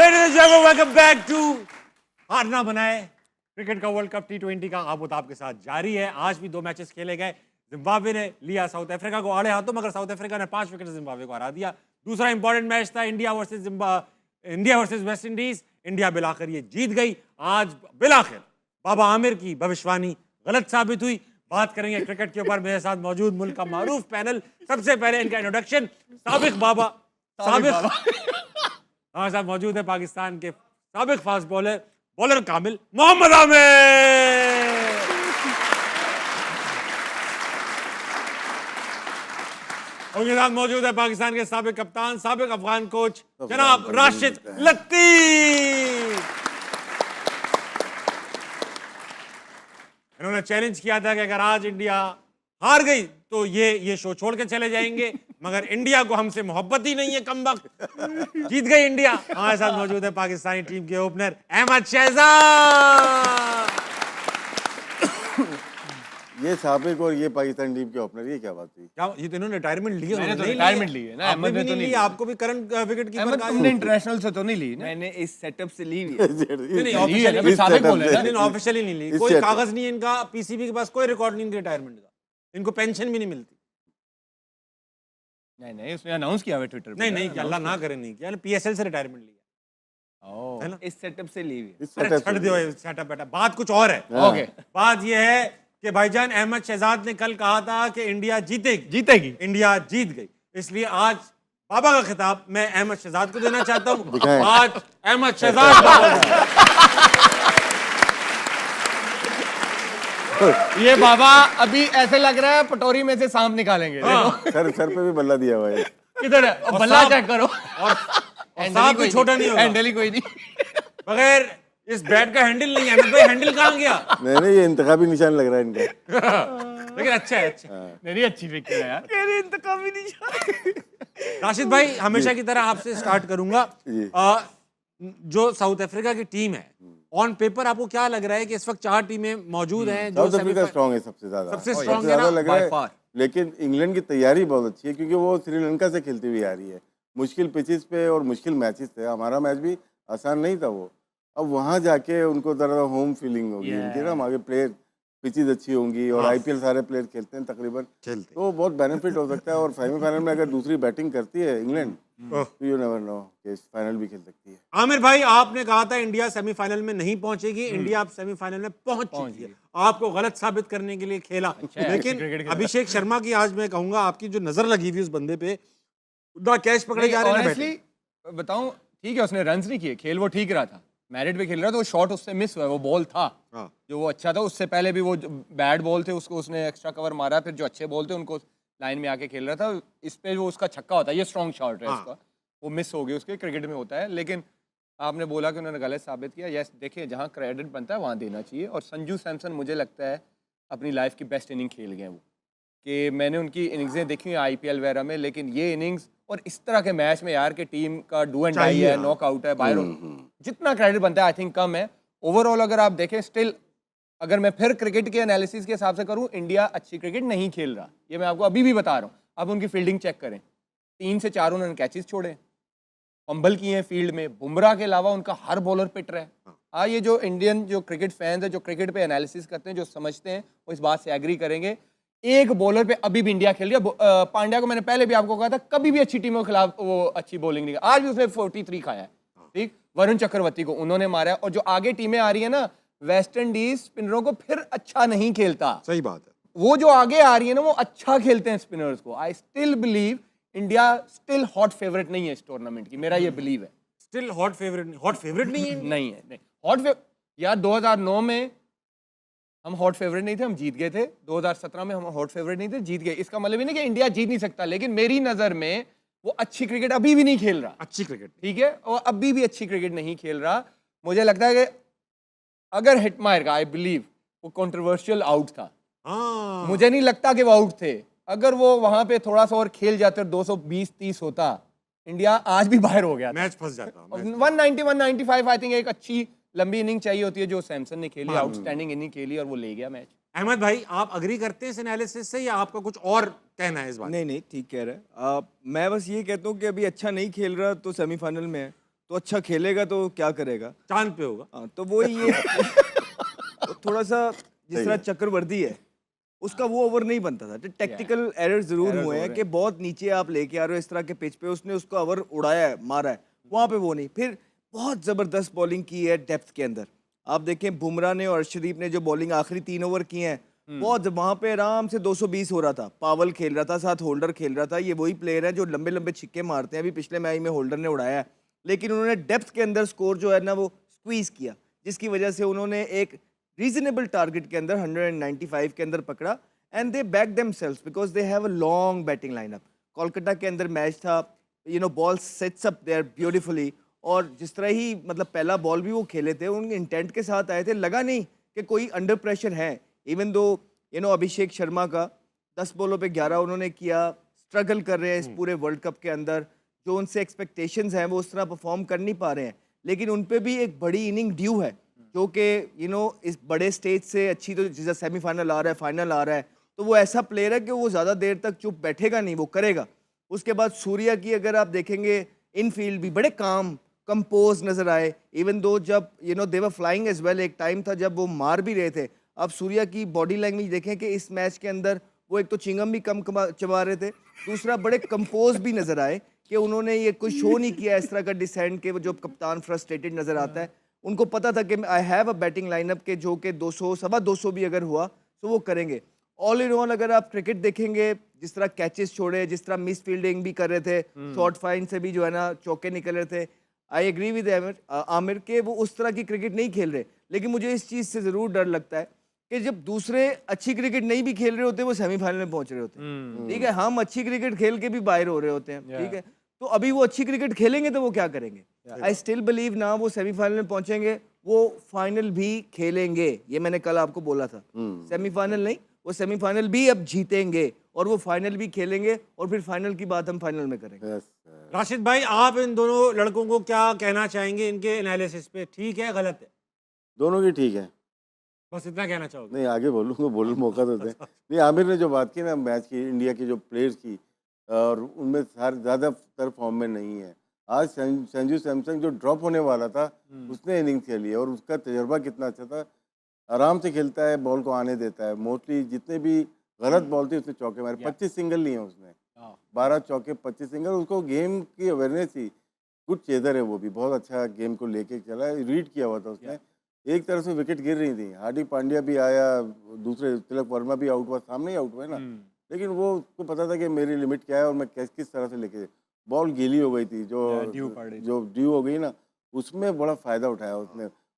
Ladies and gentlemen, welcome back to हार ना बनाए क्रिकेट का वर्ल्ड कप T20 का आबोताब के साथ जारी है। आज भी 2 मैचेस खेले गए। जिम्बाब्वे ने लिया साउथ अफ्रीका को आड़े हाथों, मगर साउथ अफ्रीका ने 5 विकेट जिम्बाब्वे को हरा दिया। दूसरा इंपॉर्टेंट मैच था India versus West Indies. India बिलाकर ये जीत गई। आज बिलाकर बाबा आमिर की भविष्यवाणी गलत साबित हुई। बात करेंगे क्रिकेट के ऊपर। मेरे साथ मौजूद मुल्क का मारूफ पैनल। सबसे पहले इनका इंट्रोडक्शन, साबिक बाबा हमारे साथ मौजूद है पाकिस्तान के साबिक फास्ट बॉलर कामिल मोहम्मद आमिर। उनके साथ मौजूद है पाकिस्तान के साबिक कप्तान, साबिक अफगान कोच जनाब राशिद लतीफ। इन्होंने चैलेंज किया था कि अगर आज इंडिया हार गई तो ये शो छोड़ के चले जाएंगे, मगर इंडिया को हमसे मोहब्बत ही नहीं है। कम वक्त जीत गई इंडिया। हमारे साथ मौजूद है पाकिस्तानी टीम के ओपनर अहमद शहजाद। ये साबिक और ये पाकिस्तान टीम के ओपनर, ये क्या बात थी? क्या ये तो इन्होंने रिटायरमेंट ली है? मैंने तो रिटायरमेंट ली है ना, अहमद ने तो नहीं ली। आपको भी करंट विकेट कीपर का तुमने इंटरनेशनल से तो नहीं ली ना? मैंने इस सेटअप से ली हुई है। नहीं अभी साबिक बोले ना। ऑफिशियली नहीं ली। कोई कागज नहीं है इनका, पीसीबी के पास कोई रिकॉर्ड नहीं इनके रिटायरमेंट का। इनको पेंशन भी नहीं मिलती। नहीं उसने अनाउंस किया है ट्विटर पे। नहीं अल्लाह ना करे, नहीं किया। पीएसएल से रिटायरमेंट लिया है ना। इस सेटअप से ली हुई है। अरे छੱਡ दो सेटअप बेटा, बात कुछ और है। ओके, बात ये है कि भाईजान अहमद शहजाद ने कल कहा था कि इंडिया जीतेगी। इंडिया जीत गई। इसलिए आज बाबा का खिताब मैं अहमद शहजाद को देना चाहता हूँ। दिखाएं। आज अहमद शहजाद ये बाबा अभी ऐसे लग रहा है पटोरी में से सांप निकालेंगे। देखो सर पे भी बल्ला दिया हुआ है। किधर है? और बल्ला सांप- चेक करो। और सांप भी छोटा नहीं होगा। हैंडल ही कोई नहीं। बगैर इस बैट का हैंडल नहीं है। भाई हैंडल कहाँ गया? नहीं ये इंतखाबी निशान लग रहा है इनका। लेकिन अच्छा है, अच्छा। मेरी अच्छी विकेट है यार। राशिद भाई, हमेशा की तरह आपसे स्टार्ट करूंगा। जी। जो साउथ अफ्रीका की टीम है, ऑन पेपर आपको क्या लग रहा है कि इस वक्त 4 टीमें मौजूद हैं जो साउथ अफ्रीका स्ट्रॉन्ग है सबसे ज्यादा। सबसे सबसे strong है ज्यादा ना, लग रहा by है। far। लेकिन इंग्लैंड की तैयारी बहुत अच्छी है, क्योंकि वो श्रीलंका से खेलती हुई आ रही है। मुश्किल पिचेस पे और मुश्किल मैचेस थे। हमारा मैच भी आसान नहीं था वो। अब वहाँ जाके उनको जरा होम फीलिंग होगी उनकी ना। आगे प्लेयर पिचेस अच्छी होंगी और आईपीएल सारे प्लेयर खेलते हैं तकरीबन, तो बहुत बेनिफिट हो सकता है। और सेमीफाइनल में अगर दूसरी बैटिंग करती है इंग्लैंड, तो यू नेवर नो कि फाइनल भी खेल सकती है। आमिर भाई, आपने कहा था इंडिया सेमीफाइनल में नहीं पहुंचेगी। इंडिया अब सेमीफाइनल में पहुंच चुकी है। आपको गलत साबित करने के लिए खेला। लेकिन अभिषेक शर्मा की आज मैं कहूंगा आपकी जो नजर लगी हुई उस बंदे पे, उतना कैच पकड़े जा रहे हैं। ऑनेस्टली बताऊं, ठीक है उसने रन्स नहीं किए, खेल वो ठीक रहा था, मैरिट पे खेल रहा था। वो शॉट उससे मिस हुआ, वो बॉल था जो वो अच्छा था। उससे पहले भी वो बैड बॉल थे उसको उसने एक्स्ट्रा कवर मारा। फिर जो अच्छे बॉल थे उनको लाइन में आके खेल रहा था। इस पे वो उसका छक्का होता है, ये स्ट्रॉन्ग शॉट है उसका, वो मिस हो गया उसके। क्रिकेट में होता है। लेकिन आपने बोला कि उन्होंने गलत साबित किया। यस, देखिए जहाँ क्रेडिट बनता है वहाँ देना चाहिए। और संजू सैमसन मुझे लगता है अपनी लाइफ की बेस्ट इनिंग खेल गए वो, कि मैंने उनकी इनिंग्सें देखी हैं आईपीएल वगैरह में, लेकिन ये इनिंग्स और इस तरह के मैच में यार, के टीम का डू एंड डाई है, नॉकआउट है, बाहर जितना क्रेडिट बनता है आई थिंक कम है। ओवरऑल अगर आप देखें, स्टिल अगर मैं फिर क्रिकेट के एनालिसिस के हिसाब से करूं, इंडिया अच्छी क्रिकेट नहीं खेल रहा। ये मैं आपको अभी भी बता रहा हूँ। आप उनकी फील्डिंग चेक करें, 3 से 4 उन्होंने कैचेस छोड़े, फंबल किए हैं फील्ड में। बुमराह के अलावा उनका हर बॉलर पिट रहा है। ये जो इंडियन जो क्रिकेट फैंस है, जो क्रिकेट पे एनालिसिस करते हैं, जो समझते हैं, वो इस बात से एग्री करेंगे। एक बॉलर पे अभी भी इंडिया खेल रही है। पांड्या को मैंने पहले भी आपको कहा था, कभी भी अच्छी टीमों के खिलाफ वो अच्छी बॉलिंग नहीं। आज भी उसने 43 खाया है, ठीक। वरुण चक्रवर्ती को उन्होंने मारा है। और जो आगे टीमें आ रही है ना, वेस्ट इंडीज स्पिनरों को फिर अच्छा नहीं खेलता। सही बात है। वो जो आगे आ रही है ना, वो अच्छा खेलते हैं स्पिनर्स को। I still believe India still hot favourite नहीं है इस टूर्नामेंट की, मेरा ये बिलीव है। स्टिल हॉट फेवरेट नहीं है। नहीं है हॉट यार 2009 में हम हॉट फेवरेट नहीं थे, हम जीत गए थे। 2017 में हम हॉट फेवरेट नहीं थे, जीत गए। इसका मतलब ही नहीं कि इंडिया जीत नहीं सकता, लेकिन मेरी नजर में वो अच्छी क्रिकेट अभी भी नहीं खेल रहा। अच्छी क्रिकेट, ठीक है, और अभी भी अच्छी क्रिकेट नहीं खेल रहा। मुझे लगता है कि अगर हिटमायर का, आई बिलीव वो कंट्रोवर्शियल आउट था। मुझे नहीं लगता कि वो आउट थे। अगर वो वहां पे थोड़ा सा और खेल जाते और 220-30 होता, इंडिया आज भी बाहर हो गया था। मैच फंस जाता। 190-195 आई थिंक एक अच्छी लंबी इनिंग चाहिए होती है, जो सैमसन ने खेली, आउटस्टैंडिंग इनिंग खेली और वो ले गया मैच। अहमद भाई, आप अग्री करते हैं इस एनालिसिस से या आपका कुछ और कहना है इस बात? नहीं ठीक कह रहे हैं। मैं बस ये कहता हूँ कि अभी अच्छा नहीं खेल रहा तो सेमीफाइनल में है। तो अच्छा खेलेगा तो क्या करेगा? चांद पे होगा। हाँ, तो वो ये वो थोड़ा सा जिस तरह चक्रवर्ती है उसका वो ओवर नहीं बनता था। टेक्टिकल एरर जरूर Errors हुए हो हैं रहे कि बहुत नीचे आप लेके आ रहे हो इस तरह के पिच पे, उसने उसको ओवर उड़ाया है, मारा है, वहां पे वो नहीं। फिर बहुत जबरदस्त बॉलिंग की है डेप्थ के अंदर। आप देखें बुमराह ने और अर्शदीप ने जो बॉलिंग आखिरी 3 ओवर की हैं, बहुत वहां पे आराम से 220 हो रहा था। पावल खेल रहा था, साथ होल्डर खेल रहा था। ये वही प्लेयर है जो लंबे लंबे छिक्के मारते हैं। अभी पिछले मैच में होल्डर ने उड़ाया है, लेकिन उन्होंने डेप्थ के अंदर स्कोर जो है ना वो स्क्वीज किया, जिसकी वजह से उन्होंने एक रीजनेबल टारगेट के अंदर 195 के अंदर पकड़ा and they back themselves because they have a long batting lineup. Kolkata के अंदर मैच था, ball sets up there beautifully, और जिस तरह ही मतलब पहला बॉल भी वो खेले थे उनके इंटेंट के साथ आए थे, लगा नहीं कि कोई अंडर प्रेशर है। इवन दो अभिषेक शर्मा का 10 बॉलों पे 11 उन्होंने किया, स्ट्रगल कर रहे हैं इस पूरे वर्ल्ड कप के अंदर, जो उनसे एक्सपेक्टेशंस हैं वो उस तरह परफॉर्म कर नहीं पा रहे हैं। लेकिन उन पे भी एक बड़ी इनिंग ड्यू है, जो कि इस बड़े स्टेज से अच्छी, तो जैसे सेमीफाइनल आ रहा है, फाइनल आ रहा है, तो वो ऐसा प्लेयर है कि वो ज़्यादा देर तक चुप बैठेगा नहीं, वो करेगा। उसके बाद सूर्या की अगर आप देखेंगे इनफील्ड भी बड़े काम कंपोज नजर आए, इवन दो जब दे वर फ्लाइंग एज वेल। एक टाइम था जब वो मार भी रहे थे। आप सूर्या की बॉडी लैंग्वेज देखें कि इस मैच के अंदर वो एक तो चिंगम भी कम चबा रहे थे, दूसरा बड़े कंपोज भी नजर आए कि उन्होंने ये कोई शो नहीं किया इस तरह का डिसेंट के, जो कप्तान फ्रस्ट्रेटेड नजर आता है। उनको पता था कि I have a batting lineup के जो कि 200 सवा 200 भी अगर हुआ तो वो करेंगे। ऑल इन ऑल अगर आप क्रिकेट देखेंगे, जिस तरह कैचेस छोड़े, जिस तरह मिस फील्डिंग भी कर रहे थे, शॉर्ट फाइन से भी जो है ना चौके निकल रहे थे, आई एग्री विद आमिर के वो उस तरह की क्रिकेट नहीं खेल रहे। लेकिन मुझे इस चीज़ से ज़रूर डर लगता है कि जब दूसरे अच्छी क्रिकेट नहीं भी खेल रहे होते, वो सेमीफाइनल में पहुंच रहे होते हैं, ठीक है, हम अच्छी क्रिकेट खेल के भी बाहर हो रहे होते हैं, ठीक है, तो अभी वो अच्छी क्रिकेट खेलेंगे तो वो क्या करेंगे? आई स्टिल बिलीव ना वो सेमीफाइनल में पहुंचेंगे, वो फाइनल भी खेलेंगे। ये मैंने कल आपको बोला था, सेमीफाइनल नहीं, वो सेमीफाइनल भी अब जीतेंगे और वो फाइनल भी खेलेंगे, और फिर फाइनल की बात हम फाइनल में करेंगे। Yes, राशिद भाई, आप इन दोनों लड़कों को क्या कहना चाहेंगे इनके एनालिसिस पे? ठीक है, गलत है? दोनों की ठीक है। बस इतना कहना चाहोगे? नहीं, आगे बोलूँगा, बोलने मौका तो दें। नहीं, आमिर ने जो बात की ना मैच की, इंडिया के जो प्लेयर्स की, और उनमें सारे ज़्यादातर फॉर्म में नहीं है। आज संजू सैमसन जो ड्रॉप होने वाला था, उसने इनिंग खेली है और उसका तजर्बा कितना अच्छा था। आराम से खेलता है, बॉल को आने देता है। मोस्टली जितने भी गलत बॉल थी उसने चौके मारे, 25 सिंगल लिए हैं उसने, 12 चौके 25 सिंगल। उसको गेम की अवेयरनेस थी, गुड चेजर है वो भी, बहुत अच्छा गेम को लेके चला, रीड किया हुआ था उसने। एक तरफ से विकेट गिर रही थी, हार्दिक पांड्या भी आया, दूसरे तिलक वर्मा भी आउट हुआ, सामने ही आउट हुआ ना, लेकिन वो उसको पता था कि मेरी लिमिट क्या है और मैं किस तरह से लेके, बॉल गीली हो गई थी, जो ड्यू हो गई ना, उसमें बड़ा फायदा उठाया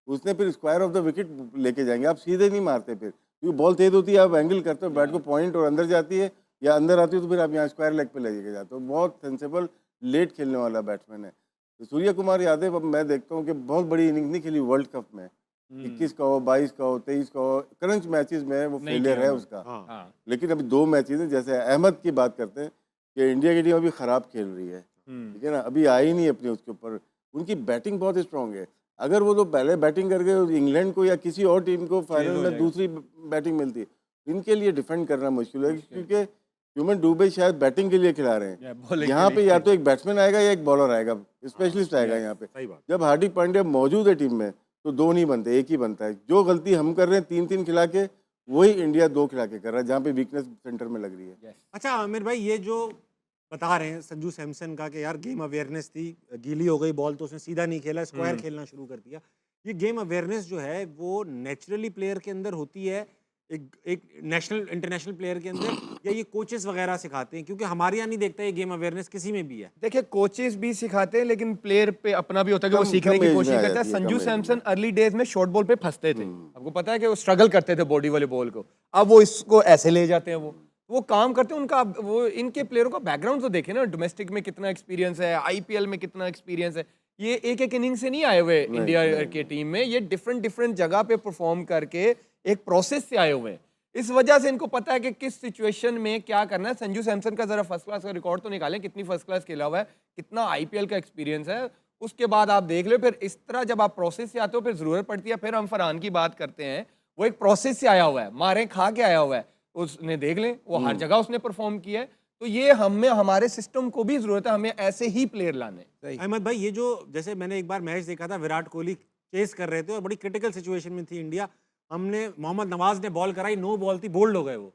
उसने फिर स्क्वायर ऑफ द विकेट लेके जाएंगे। आप सीधे नहीं मारते फिर, क्योंकि बॉल तेज होती है, आप एंगल करते हो, बैट को पॉइंट और अंदर जाती है, या अंदर आती है तो फिर आप यहाँ स्क्वायर लेग पे लेके जाते हो। बहुत सेंसेबल लेट खेलने वाला बैट्समैन है। तो सूर्य कुमार यादव, अब मैं देखता हूँ कि बहुत बड़ी इनिंग नहीं खेली वर्ल्ड कप में, 21 का हो, 22 का हो, 23 का हो, क्रंच मैचेस में वो फेलियर है उसका। लेकिन अभी 2 मैचेस हैं, जैसे अहमद की बात करते हैं कि इंडिया की टीम अभी खराब खेल रही है, ठीक है ना, अभी आई नहीं अपनी उसके ऊपर। उनकी बैटिंग बहुत स्ट्रांग है। अगर वो लोग पहले बैटिंग करके इंग्लैंड को या किसी और टीम को फाइनल में दूसरी बैटिंग मिलती है, इनके लिए डिफेंड करना मुश्किल है, क्योंकि ह्यूमन डूबे शायद बैटिंग के लिए खिला रहे हैं। यहाँ पे या तो एक बैट्समैन आएगा या एक बॉलर आएगा, स्पेशलिस्ट आएगा यहाँ पे। जब हार्दिक पांड्या मौजूद है टीम में तो 2 नहीं बनते, एक ही बनता है। जो गलती हम कर रहे हैं 3-3 खिला के, वही इंडिया 2 खिला के कर रहा है, जहाँ पे वीकनेस सेंटर में लग रही है। अच्छा आमिर भाई, ये जो बता रहे हैं संजू सैमसन का कि यार गेम अवेयरनेस थी, गीली हो गई बॉल तो उसने सीधा नहीं खेला, स्क्वायर खेलना शुरू कर दिया। ये गेम अवेयरनेस जो है वो नेचुरली प्लेयर के अंदर होती है, एक नेशनल इंटरनेशनल प्लेयर के अंदर, या ये कोचेस वगैरह सिखाते हैं? क्योंकि हमारे यहाँ नहीं देखता ये गेम अवेयरनेस किसी में भी है। देखिए, कोचेस भी सिखाते हैं, लेकिन प्लेयर पे अपना भी होता है कि वो सीखने की कोशिश करता है। संजू सैमसन अर्ली डेज में शॉर्ट बॉल पे फंसते थे, आपको पता है कि वो स्ट्रगल करते थे बॉडी वाले बॉल को, अब वो इसको ऐसे ले जाते हैं, वो काम करते हैं। उनका वो इनके प्लेयरों का बैकग्राउंड तो देखे ना, डोमेस्टिक में कितना एक्सपीरियंस है, आईपीएल में कितना एक्सपीरियंस है। ये एक इनिंग से नहीं आए हुए इंडिया के टीम में, ये डिफरेंट जगह पे परफॉर्म करके एक प्रोसेस से आए हुए हैं। इस वजह से इनको पता है कि किस सिचुएशन में क्या करना है। संजू सैमसन का जरा फर्स्ट क्लास का रिकॉर्ड तो निकालें, कितनी फर्स्ट क्लास खेला हुआ है, कितना आईपीएल का एक्सपीरियंस है, उसके बाद आप देख लो। फिर इस तरह जब आप प्रोसेस से आते हो, फिर जरूरत पड़ती है। फिर हम फरहान की बात करते हैं, वो एक प्रोसेस से आया हुआ है, मारे खा के आया हुआ है, उसने देख लें, वो हर जगह उसने परफॉर्म किया है। तो ये हमें हमारे सिस्टम को भी जरूरत है, हमें ऐसे ही प्लेयर लाने। अहमद भाई, ये जो जैसे मैंने एक बार मैच देखा था, विराट कोहली चेस कर रहे थे और बड़ी क्रिटिकल सिचुएशन में थी इंडिया, हमने मोहम्मद नवाज ने बॉल कराई, नो बॉल थी, बोल्ड हो गए वो,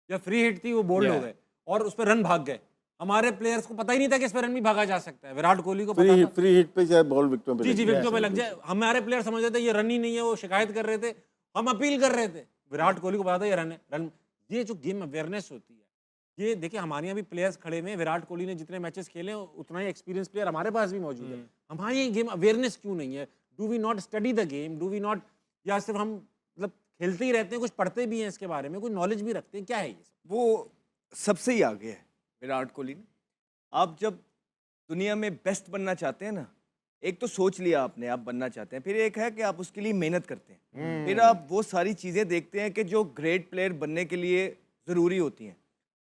या फ्री हिट थी वो बोल्ड हो गए और उस पर रन भाग गए। हमारे प्लेयर्स को पता ही नहीं था कि इस पर रन भी भागा जा सकता है, विराट कोहली को पता था। फ्री हिट पे चाहे बॉल विकेटों पे जी जी, लग जाए। विकेटों पे लग जाए, हमारे प्लेयर समझ रहे थे ये रन ही नहीं है, वो शिकायत कर रहे थे, हम अपील कर रहे थे, विराट कोहली को पता था ये रन है, रन। ये जो गेम अवेयरनेस होती है, ये देखिए हमारे यहाँ भी प्लेयर्स खड़े हुए हैं, विराट कोहली ने जितने मैचेस खेले उतना ही एक्सपीरियंस प्लेयर हमारे पास भी मौजूद है। हमारे यहाँ गेम अवेयरनेस क्यों नहीं है? Do we not study the game? Do we not, या सिर्फ हम मतलब खेलते ही रहते हैं, कुछ पढ़ते भी हैं इसके बारे में, कुछ नॉलेज भी रखते हैं, क्या है ये सब? वो सबसे ही आगे है विराट कोहली ने। आप जब दुनिया में बेस्ट बनना चाहते हैं ना, एक तो सोच लिया आपने आप बनना चाहते हैं, फिर एक है कि आप उसके लिए मेहनत करते हैं, फिर आप वो सारी चीज़ें देखते हैं कि जो ग्रेट प्लेयर बनने के लिए ज़रूरी होती हैं।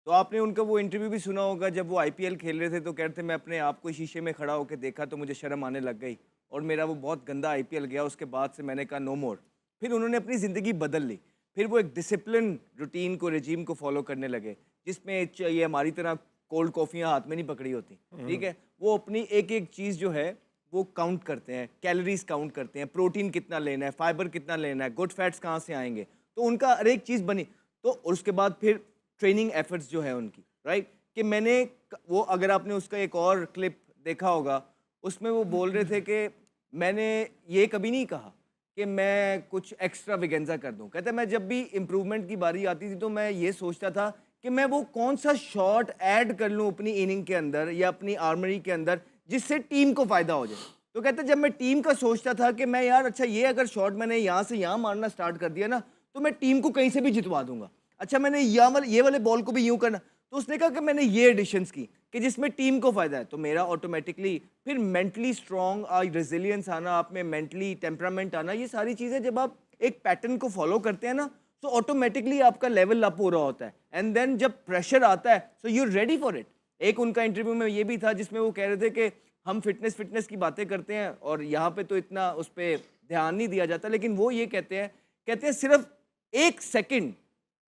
तो आपने उनका वो इंटरव्यू भी सुना होगा, जब वो आईपीएल खेल रहे थे तो कह रहे थे मैं अपने आप को शीशे में खड़ा होकर देखा तो मुझे शर्म आने लग गई और मेरा वो बहुत गंदा आईपीएल गया, उसके बाद से मैंने कहा नो मोर। फिर उन्होंने अपनी ज़िंदगी बदल ली, फिर वो एक डिसिप्लिन रूटीन को, रेजीम को फॉलो करने लगे, जिसमें ये हमारी तरह कोल्ड कॉफ़ियाँ हाथ में नहीं पकड़ी होती, ठीक है। वो अपनी एक एक चीज़ जो है वो काउंट करते हैं, कैलोरीज काउंट करते हैं, प्रोटीन कितना लेना है, फाइबर कितना लेना है, गुड फैट्स कहाँ से आएंगे, तो उनका हर एक चीज़ बनी। तो और उसके बाद फिर ट्रेनिंग एफर्ट्स जो है उनकी, राइट, कि मैंने वो, अगर आपने उसका एक और क्लिप देखा होगा, उसमें वो बोल रहे थे कि मैंने ये कभी नहीं कहा कि मैं कुछ एक्स्ट्रा विगेंजा कर दूं। कहते मैं जब भी इम्प्रूवमेंट की बारी आती थी तो मैं ये सोचता था कि मैं वो कौन सा शॉट ऐड कर लूं अपनी इनिंग के अंदर या अपनी आर्मरी के अंदर जिससे टीम को फ़ायदा हो जाए। तो कहते जब मैं टीम का सोचता था कि मैं यार अच्छा ये अगर शॉट मैंने यहाँ से यहाँ मारना स्टार्ट कर दिया ना तो मैं टीम को कहीं से भी जितवा दूंगा, अच्छा मैंने ये वाले बॉल को भी यूँ करना। तो उसने कहा कि मैंने ये एडिशंस की कि जिसमें टीम को फ़ायदा है, तो मेरा ऑटोमेटिकली फिर मेंटली स्ट्रॉन्ग, रेजिलियंस आना आप में, मेंटली टेम्परामेंट आना, ये सारी चीज़ें जब आप एक पैटर्न को फॉलो करते हैं ना तो ऑटोमेटिकली आपका लेवल अप हो रहा होता है। एंड देन जब प्रेशर आता है so you ready for it. एक उनका इंटरव्यू में ये भी था जिसमें वो कह रहे थे कि हम फिटनेस की बातें करते हैं और यहाँ पे तो इतना उस पर ध्यान नहीं दिया जाता, लेकिन वो ये कहते हैं सिर्फ 1 सेकंड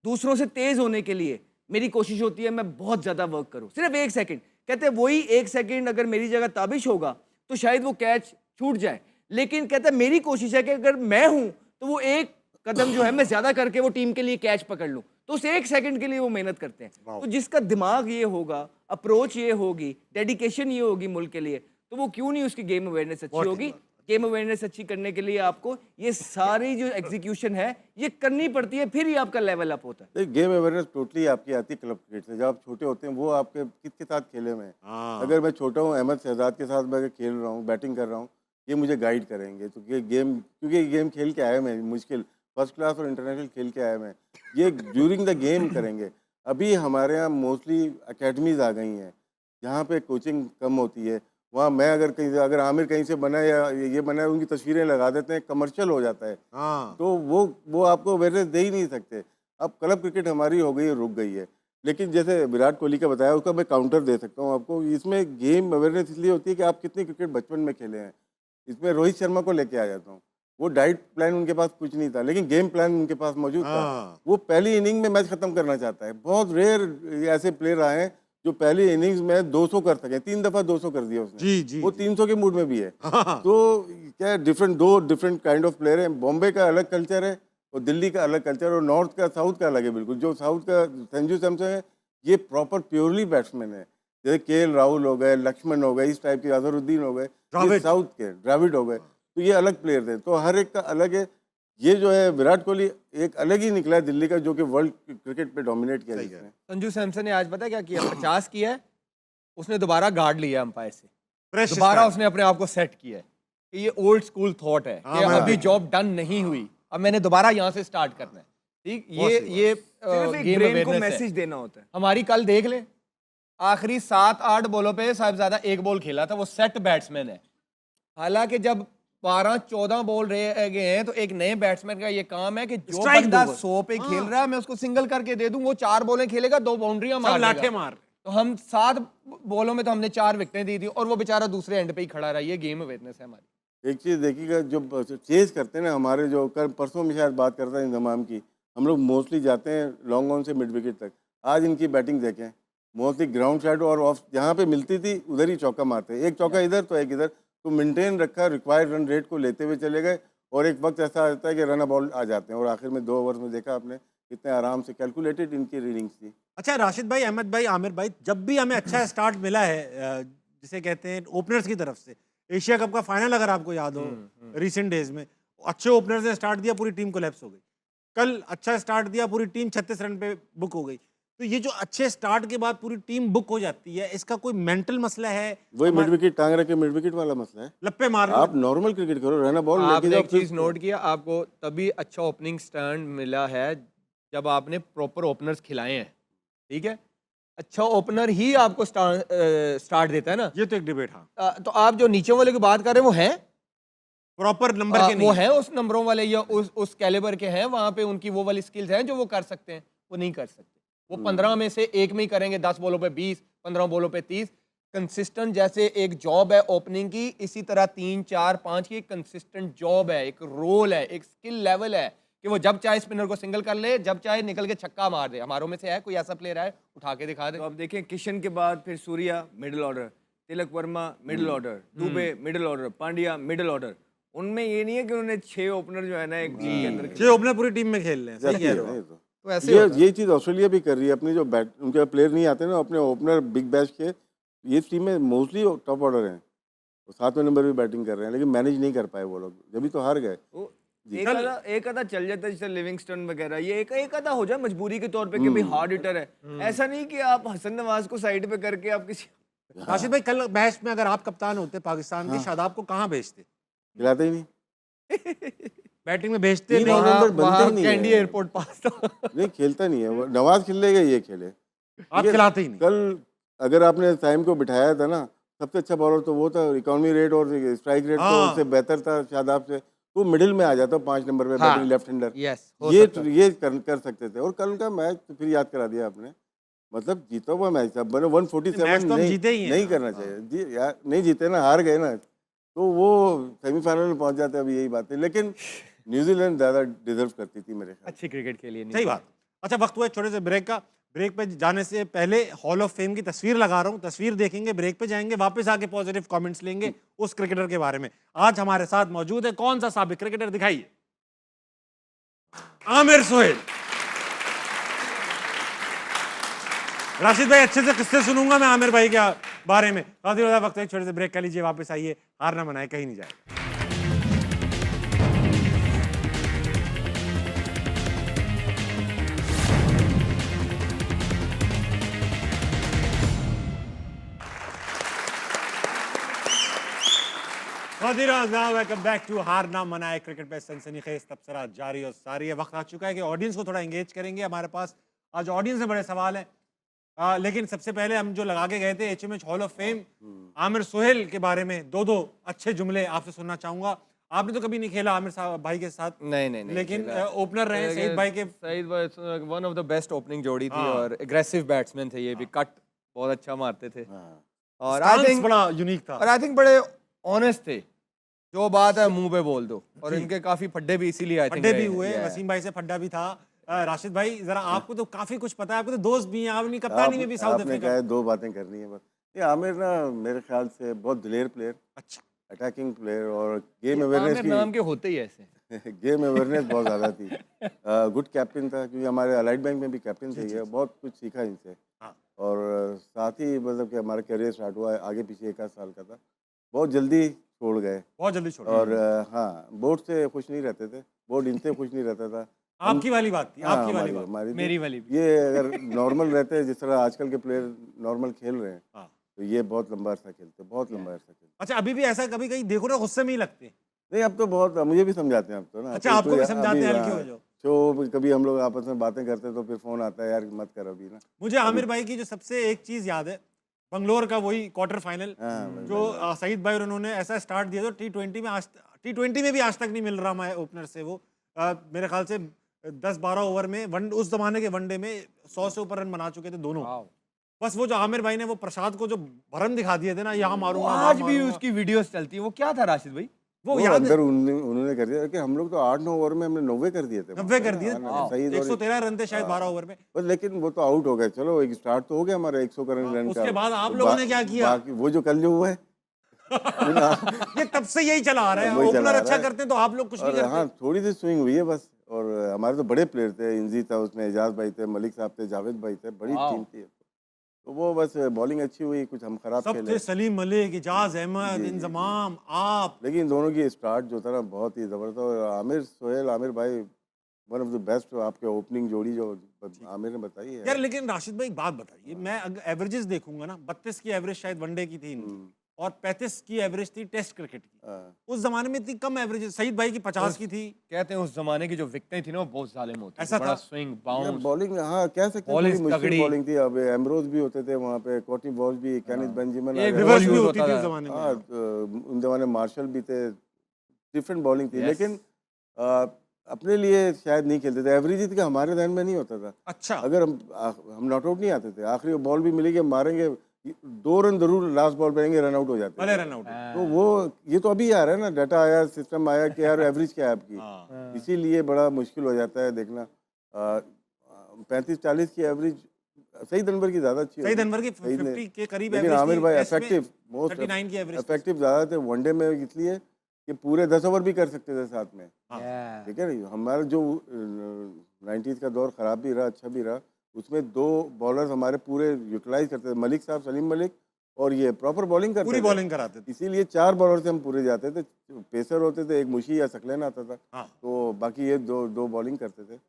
दूसरों से तेज होने के लिए मेरी कोशिश होती है मैं बहुत ज़्यादा वर्क करूँ, सिर्फ 1 सेकंड। कहते हैं वही 1 सेकंड अगर मेरी जगह ताबिश होगा तो शायद वो कैच छूट जाए, लेकिन कहते हैं मेरी कोशिश है कि अगर मैं हूँ तो वो एक कदम जो है मैं ज़्यादा करके वो टीम के लिए कैच पकड़ लूँ। तो उस 1 सेकंड के लिए वो मेहनत करते हैं। तो जिसका दिमाग ये होगा, अप्रोच ये होगी, डेडिकेशन ये होगी मुल्क के लिए, तो वो क्यों नहीं उसकी गेम अवेयरनेस अच्छी होगी। गेम अवेयरनेस अच्छी करने के लिए आपको ये सारी जो एग्जीक्यूशन है ये करनी पड़ती है, फिर ही आपका लेवल अप होता है। गेम अवेयरनेस टोटली आपकी आती है क्लब क्रिकेट से। जब आप छोटे होते हैं वो आपके किसके साथ खेले हुए हैं। अगर मैं छोटा हूँ, अहमद शहजाद के साथ मैं अगर खेल रहा हूँ, बैटिंग कर रहा हूँ, ये मुझे गाइड करेंगे। तो ये गेम, क्योंकि ये गेम खेल के आया मैं, मुश्किल फर्स्ट क्लास और इंटरनेशनल खेल के आया मैं, ये ड्यूरिंग द गेम करेंगे। अभी हमारे यहाँ मोस्टली अकेडमीज आ गई हैं जहाँ पे कोचिंग कम होती है। वहाँ मैं अगर कहीं, अगर आमिर कहीं से बना या ये बना है, उनकी तस्वीरें लगा देते हैं, कमर्शियल हो जाता है। तो वो आपको अवेयरनेस दे ही नहीं सकते। अब क्लब क्रिकेट हमारी हो गई है, रुक गई है। लेकिन जैसे विराट कोहली का बताया, उसका मैं काउंटर दे सकता हूँ आपको। इसमें गेम अवेयरनेस इसलिए होती है कि आप कितनी क्रिकेट बचपन में खेले हैं। इसमें रोहित शर्मा को लेके आ जाता हूँ। वो डाइट प्लान उनके पास कुछ नहीं था, लेकिन गेम प्लान उनके पास मौजूद था। वो पहली इनिंग में मैच खत्म करना चाहता है। बहुत रेयर ऐसे प्लेयर आए हैं जो पहली इनिंग्स में 200 कर सके। 3 दफा 200 कर दिया उसने। जी, वो 300 के मूड में भी है। तो क्या दो डिफरेंट काइंड ऑफ प्लेयर हैं। बॉम्बे का अलग कल्चर है और दिल्ली का अलग कल्चर, और नॉर्थ का, साउथ का अलग है बिल्कुल। जो साउथ का संजू सैमसन है, ये प्रॉपर प्योरली बैट्समैन है। जैसे केएल राहुल हो गए, लक्ष्मण हो गए, इस टाइप के, अजहरुद्दीन हो गए, ये साउथ के, द्रविड़ हो गए। तो ये अलग प्लेयर थे। तो हर एक का अलग है। ये जो है विराट कोहली एक अलग ही निकला है दिल्ली का, जो कि वर्ल्ड क्रिकेट पे डोमिनेट किया जिसने। संजू सैमसन ने आज पता है क्या किया? 50 किया है, उसने दोबारा गार्ड लिया अंपायर से, Fresh दोबारा start। उसने अपने आप को सेट किया है कि ये ओल्ड स्कूल थॉट है कि अभी जॉब डन नहीं हुई, अब मैंने दोबारा यहाँ से स्टार्ट करना है। ठीक, ये सिर्फ एक गेम ब्रेन को अवेयरनेस मैसेज है। देना होता है। हमारी कल देख ले, आखिरी 7-8 बॉलों पे साहिबजादा 1 बॉल खेला था, वो सेट बैट्समैन है। हालांकि जब 12-14 बॉल रह गए हैं तो एक नए बैट्समैन का ये काम है कि जो Strike बंदा दो बस। 100 पे खेल रहा है मैं उसको सिंगल करके दे दूं, वो 4 बॉलें खेलेगा, 2 बाउंड्रियां मार लाठे देगा। मार। तो हम 7 बॉलों में तो हमने 4 विकेटें दी थी और वो बेचारा दूसरे एंड पे ही खड़ा रहा। ये गेम अवेयरनेस है हमारी। एक चीज़ देखिएगा, जो चेज करते हैं ना हमारे, जो कल परसों में शायद बात करता है इंतमाम की, हम लोग मोस्टली जाते हैं लॉन्ग ऑन से मिड विकेट तक। आज इनकी बैटिंग देखें, मोस्टली ग्राउंड शॉट और ऑफ जहाँ पे मिलती थी उधर ही चौका मारते, एक चौका इधर तो एक इधर, तो मेंटेन रखा, रिक्वायर्ड रन रेट को लेते हुए चले गए। और एक वक्त ऐसा आता है कि रन बॉल आ जाते हैं, और आखिर में 2 ओवर में देखा आपने कितने आराम से कैलकुलेटेड इनकी रीडिंग्स थी। अच्छा राशिद भाई, अहमद भाई, आमिर भाई, जब भी हमें अच्छा स्टार्ट मिला है जिसे कहते हैं ओपनर्स की तरफ से, एशिया कप का फाइनल अगर आपको याद हो रिसेंट डेज में, अच्छे ओपनर्स ने स्टार्ट दिया, पूरी टीम कोलैप्स हो गई। कल अच्छा स्टार्ट दिया, पूरी टीम 36 रन पे बुक हो गई। तो ये जो अच्छे स्टार्ट के बाद पूरी टीम बुक हो जाती है, इसका कोई मेंटल मसला है? वही मिड विकेट टांग रखे, मिड विकेट वाला मसला है। लप्पे मारना, आप नॉर्मल क्रिकेट करो, रन बॉल लेके आपने जाओ। एक चीज नोट किया, आपको तभी अच्छा ओपनिंग स्टैंड मिला है जब आपने प्रॉपर ओपनर्स खिलाए हैं, ठीक है? अच्छा ओपनर ही आपको स्टार्ट देता है ना। ये तो एक डिबेट। हाँ, तो आप जो नीचे वाले की बात कर रहे हैं वो हैं प्रॉपर नंबर के वो नहीं। हैं उस नंबरों वाले या उस कैलिबर के हैं, वहां पे उनकी वो वाली स्किल्स हैं जो वो कर सकते हैं, वो नहीं कर सकते। वो 15 में से एक में ही करेंगे, 10 बॉलों पे 20, 15 बॉलों पे 30। कंसिस्टेंट जैसे एक जॉब है ओपनिंग की, इसी तरह 3, 4, 5 की कंसिस्टेंट जॉब है, एक रोल है, एक स्किल लेवल है कि वो जब चाहे स्पिनर को सिंगल कर ले, जब चाहे निकल के छक्का मार दे। हमारों में से है कोई ऐसा प्लेयर है, उठा के दिखा दे। तो आप देखें किशन के बाद फिर Surya middle order, Tilak Varma middle order, Dube middle order, Pandya middle order. उनमें ये नहीं है कि उन्होंने 6 ओपनर जो है ना एक टीम के अंदर 6 ओपनर पूरी टीम में खेल रहे हैं। सही कह रहे हो आप। तो ऐसे ये चीज ऑस्ट्रेलिया भी कर रही है। अपनी जो बैट उनके प्लेयर नहीं आते ना, अपने ओपनर बिग बैश के, ये टीम में मोस्टली टॉप ऑर्डर हैं, तो 7वें नंबर भी बैटिंग कर रहे हैं, लेकिन मैनेज नहीं कर पाए वो लोग, जब भी तो हार गए। वो एक आधा चल जाता है, जैसे लिविंगस्टन वगैरह, ये एक आधा हो जाए मजबूरी के तौर पे कि भाई हार्ड हिटर है। ऐसा नहीं कि आप हसन नवाज को साइड पे करके आप किसी राशिद भाई, कल मैच में अगर आप कप्तान होते पाकिस्तान के, शादाब को कहाँ भेजते? खिलाते ही नहीं। बैटिंग में भेजते तीन नहीं। ऑलराउंडर बनते ही नहीं है। कैंडी एयरपोर्ट पास था। नहीं खेलता नहीं है वो, नवाज खेलेगा ये खेले, आप खिलाते ही नहीं। कल अगर आपने टाइम को बिठाया था ना, सबसे अच्छा बॉलर तो वो था, इकोनॉमी रेट और स्ट्राइक रेट तो उससे बेहतर था शादाब से, वो मिडिल में आ जाता 5 नंबर पे बैटिंग लेफ्ट हैंडर। यस, ये कर सकते थे। और कल का मैच तो फिर याद करा दिया आपने, मतलब जीता हुआ मैच था, 147 मैच तो हम नहीं, जीते ही हैं। नहीं करना चाहिए जी यार, नहीं जीते ना, हार गए ना, तो वो सेमीफाइनल में पहुंच जाते। अभी यही बात है, लेकिन न्यूजीलैंड ज़्यादा डिजर्व करती थी मेरे ख्याल। अच्छी क्रिकेट खेली है। सही बात। अच्छा, वक्त हुआ है छोटे से ब्रेक का। ब्रेक पे जाने से पहले हॉल ऑफ फेम की तस्वीर लगा रहा हूँ, तस्वीर देखेंगे, ब्रेक पे जाएंगे, वापस आके पॉजिटिव कमेंट्स लेंगे उस क्रिकेटर के बारे में। आज हमारे साथ मौजूद है, कौन सा साबिक क्रिकेटर, दिखाइए, आमिर सोहेल। राशिद भाई, अच्छे से किस्से सुनूंगा मैं आमिर भाई के बारे में। वक्त है छोटे से ब्रेक कर लीजिए, वापस आइए, हार ना मनाए, कहीं नहीं जाएगा। वेलकम बैक टू हार ना मनाए क्रिकेट पे सनसनीखेज तबसरा जारी और सारी है। वक्त आ चुका है कि ऑडियंस को थोड़ा एंगेज करेंगे। हमारे पास आज ऑडियंस में बड़े सवाल हैं, लेकिन सबसे पहले हम जो लगा के गए थे HMH hall of fame, Aamir Sohail के बारे में दो अच्छे जुमले आपसे सुनना चाहूंगा। आपने तो कभी नहीं खेला आमिर साहब भाई के साथ, नहीं, लेकिन ओपनर रहे सईद भाई के। सईद भाई one of the best opening जोड़ी थी और एग्रेसिव बैट्समैन थे, ये भी कट बहुत अच्छा मारते थे और आई थिंक बड़ा यूनिक था, और आई थिंक बड़े ऑनेस्ट थे, जो बात है मुंह पे बोल दो। और इनके काफी फड्डे भी इसीलिए आई थिंक फड्डे भी हुए, वसीम भाई से फड्डा भी था। राशिद भाई, जरा आपको तो काफी कुछ पता है, आपके तो दोस्त भी हैं, आपने कप्तानी में भी साउथ आपने अफ्रीका। कहा है 2 बातें करनी है बस। ये आमिर ना मेरे ख्याल से बहुत दिलेर प्लेयर, अच्छा, अटैकिंग प्लेयर, और गेम अवेयरनेस आमिर नाम के होते ही ऐसे। गेम अवेयरनेस बहुत ज़्यादा थी। गुड कैप्टन था, क्योंकि हमारे अलाइड बैंक में भी कैप्टन थे ये, बहुत कुछ सीखा इनसे। हाँ। और साथ ही मतलब कि हमारा करियर स्टार्ट हुआ आगे पीछे 1 आध साल का था, बहुत जल्दी छोड़ गए। बहुत जल्दी छोड़। और हाँ, बोर्ड से खुश नहीं रहते थे, बोर्ड इनसे खुश नहीं रहता था। आपकी वाली बात थी, आपकी वाली बात। हमारी मेरी वाली भी। ये अगर नॉर्मल रहते जिस तरह आजकल के प्लेयर नॉर्मल खेल रहे हैं, हाँ। तो ये बहुत लंबा अर्सा खेलते, बहुत लंबा अर्सा खेलते। अच्छा, अभी भी ऐसा कभी कहीं देखो ना, गुस्से में ही लगते? नहीं, अब तो बहुत, मुझे भी समझाते हैं अब तो ना। अच्छा, आपको भी समझाते हैं, अभी, हल्के हो हाँ, जाओ। तो कभी हम लोग आपस में बातें करते तो फिर फोन आता है, यार मत कर अभी ना। मुझे आमिर भाई की जो सबसे एक चीज याद है, बंगलोर का वही क्वार्टर फाइनल, जो सईद भाई और उन्होंने ऐसा स्टार्ट दिया था। T20 में T20 में भी आज तक नहीं मिल रहा हमारे ओपनर से वो। मेरे ख्याल से 10-12 ओवर में उस जमाने के वनडे में 100 से ऊपर रन बना चुके थे दोनों। बस वो जो आमिर भाई ने वो प्रसाद को जो भरम दिखा दिए थे ना, यहाँ मारूंगा, आज भी उसकी वीडियोस चलती है। वो क्या था राशिद भाई? वो वो याद अंदर उन्होंने कर दिया कि हम लोग तो 8-9 ओवर में हमने 90 कर दिए थे 90 कर दिए हाँ, सही 113 रन थे शायद 12 ओवर में। बस, लेकिन वो तो आउट हो गए। चलो एक स्टार्ट तो हो गया हमारा 100 रन का। उसके बाद आप तो लोगों ने क्या किया? बाकी वो जो कल जो हुआ है ये तब से यही चला आ रहा है, वही चला ओपनर आ अच्छा रहा है। करते हैं तो आप लोग कुछ नहीं और हाँ, करते। थोड़ी सी स्विंग हुई है बस। और हमारे तो बड़े प्लेयर थे, इंजी था उसमें, एजाज भाई थे, मलिक साहब थे, जावेद भाई थे, बड़ी टीम थी। तो वो बस बॉलिंग अच्छी हुई, कुछ हम खराब सब खेले। थे, सलीम मलिक, इजाज अहमद, जी, जी, इंजमाम, आप। लेकिन इन दोनों की स्टार्ट जो था ना बहुत ही ज़बरदस्त। और आमिर सोहेल, आमिर भाई वन ऑफ द बेस्ट आपके ओपनिंग जोड़ी जो आमिर ने बताई है। यार लेकिन राशिद भाई एक बात बताइए, मैं अगर एवरेजेस देखूंगा ना, 32 की एवरेज शायद वनडे की थी इनकी, और 35 की एवरेज थी टेस्ट क्रिकेट की। हाँ। उस जमाने में इतनी कम एवरेज, सईद भाई की 50 की थी। कहते हैं उस जमाने की जो विकेटें थी ना वो बहुत जालिम होती ऐसा थी, बड़ा था? स्विंग यार बाउंस। बॉलिंग, हाँ कह सकते हैं Ball थोड़ी is मुश्किल तगड़ी। बॉलिंग थी। अब एमरोज भी होते थे वहाँ पे, कॉटनी बॉल भी, कैनिस बेंजामिन आ एक गए। रिवर्स ball भी use होती होता थी था। उस जमाने में। हाँ, उन जमाने मार्शल भी थे, डिफरेंट बॉलिंग थी। Yes. लेकिन अपने लिए शायद नहीं खेलते थे। एवरेज इतना हमारे ध्यान में नहीं होता था। अच्छा, अगर हम नॉट आउट नहीं आते थे, आखिरी बॉल भी मिलेगी, हम मारेंगे 2 रन जरूर लास्ट बॉल पेंगे, रन आउट हो जाते भले थे। Run out. तो वो ये तो अभी आ रहा है ना, डाटा आया, सिस्टम आया कि यार एवरेज क्या है आपकी, इसीलिए बड़ा मुश्किल हो जाता है देखना। 35-40 की एवरेज सईद अनवर की ज़्यादा अच्छी सईद होगी। अनवर की सईद ने- 50 के करीब लेकिन एवरेज आमिर थी, भाई टेस्ट में इफेक्टिव, मोस्ट 39 की एवरेज थी। इफेक्टिव ज़्यादा थे वनडे में, इसलिए कि पूरे 10 ओवर भी कर सकते थे साथ में। Yeah. ठीक है नहीं, हमारा जो 90s का दौर ख़राब भी रहा, अच्छा भी रहा, उसमें 2 बॉलर्स हमारे पूरे यूटिलाइज करते थे, मलिक साहब, सलीम मलिक, और ये प्रॉपर बॉलिंग करते पूरी थे। बॉलिंग कराते थे। इसीलिए 4 बॉलर से हम पूरे जाते थे। पेसर होते थे, एक मुशी या सकलेन आता था, हाँ। तो बाकी ये दो बॉलिंग करते थे।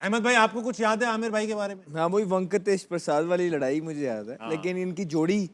अहमद भाई आपको कुछ याद है आमिर भाई के बारे में? हाँ, वही वेंकटेश प्रसाद वाली लड़ाई मुझे याद है। लेकिन इनकी जोड़ी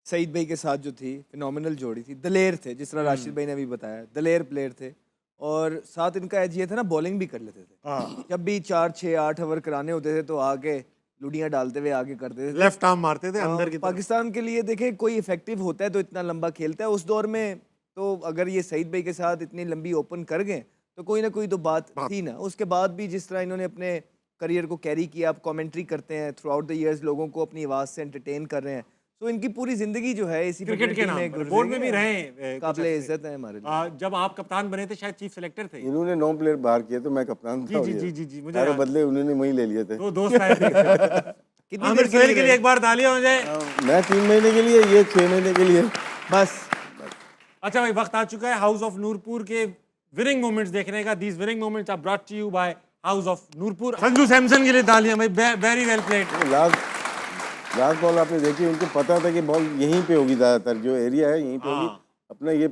सईद भाई के साथ जो थी, फिनोमिनल जोड़ी थी। दलेर थे, जिस तरह राशिद भाई ने अभी बताया, दलेर प्लेयर थे। और साथ इनका एज ये था ना, बॉलिंग भी कर लेते थे। हाँ, जब भी 4, 6, 8 ओवर कराने होते थे तो आके लुडियाँ डालते हुए आगे करते थे। लेफ्ट आर्म मारते थे अंदर की तरफ। पाकिस्तान के लिए देखें, कोई इफेक्टिव होता है तो इतना लंबा खेलता है। उस दौर में तो अगर ये सईद भाई के साथ इतनी लंबी ओपन कर गए तो कोई ना कोई तो बात थी ना। उसके बाद भी जिस तरह इन्होंने अपने करियर को कैरी किया, आप कमेंट्री करते हैं थ्रू आउट द ईयर्स, लोगों को अपनी आवाज़ से एंटरटेन कर रहे हैं, तो इनकी पूरी जिंदगी जो है इसी क्रिकेट के नाम पर बोर्ड में भी रहे कुछ काबिले अर्से। इज्जत है हमारे लिए। जब आप कप्तान बने थे शायद चीफ सेलेक्टर थे। इन्होंने 9 प्लेयर बाहर किए तो मैं कप्तान था। जी, और जी, ये जी, जी, मुझे सारे याद- बदले उन्होंने वहीं ले लिए थे। तो दोस्त आए थे। कितनी आमिर देर के सोहेल लिए के लिए रहे? एक बार तालियां हो जाए। मैं 3 महीने के लिए, ये 6 महीने के लिए। बस अच्छा भाई, वक्त आ चुका है हाउस ऑफ नूरपुर के विनिंग मोमेंट्स देखने का। These winning moments are brought to you by house of Noorpur. Sanju Samson के लिए तालियां भाई, very well played. Last ball आपने देखी, उनको पता था कि बॉल यहीं पे होगी, ज़्यादातर जो एरिया है यहीं पे होगी। हाँ। अपना ये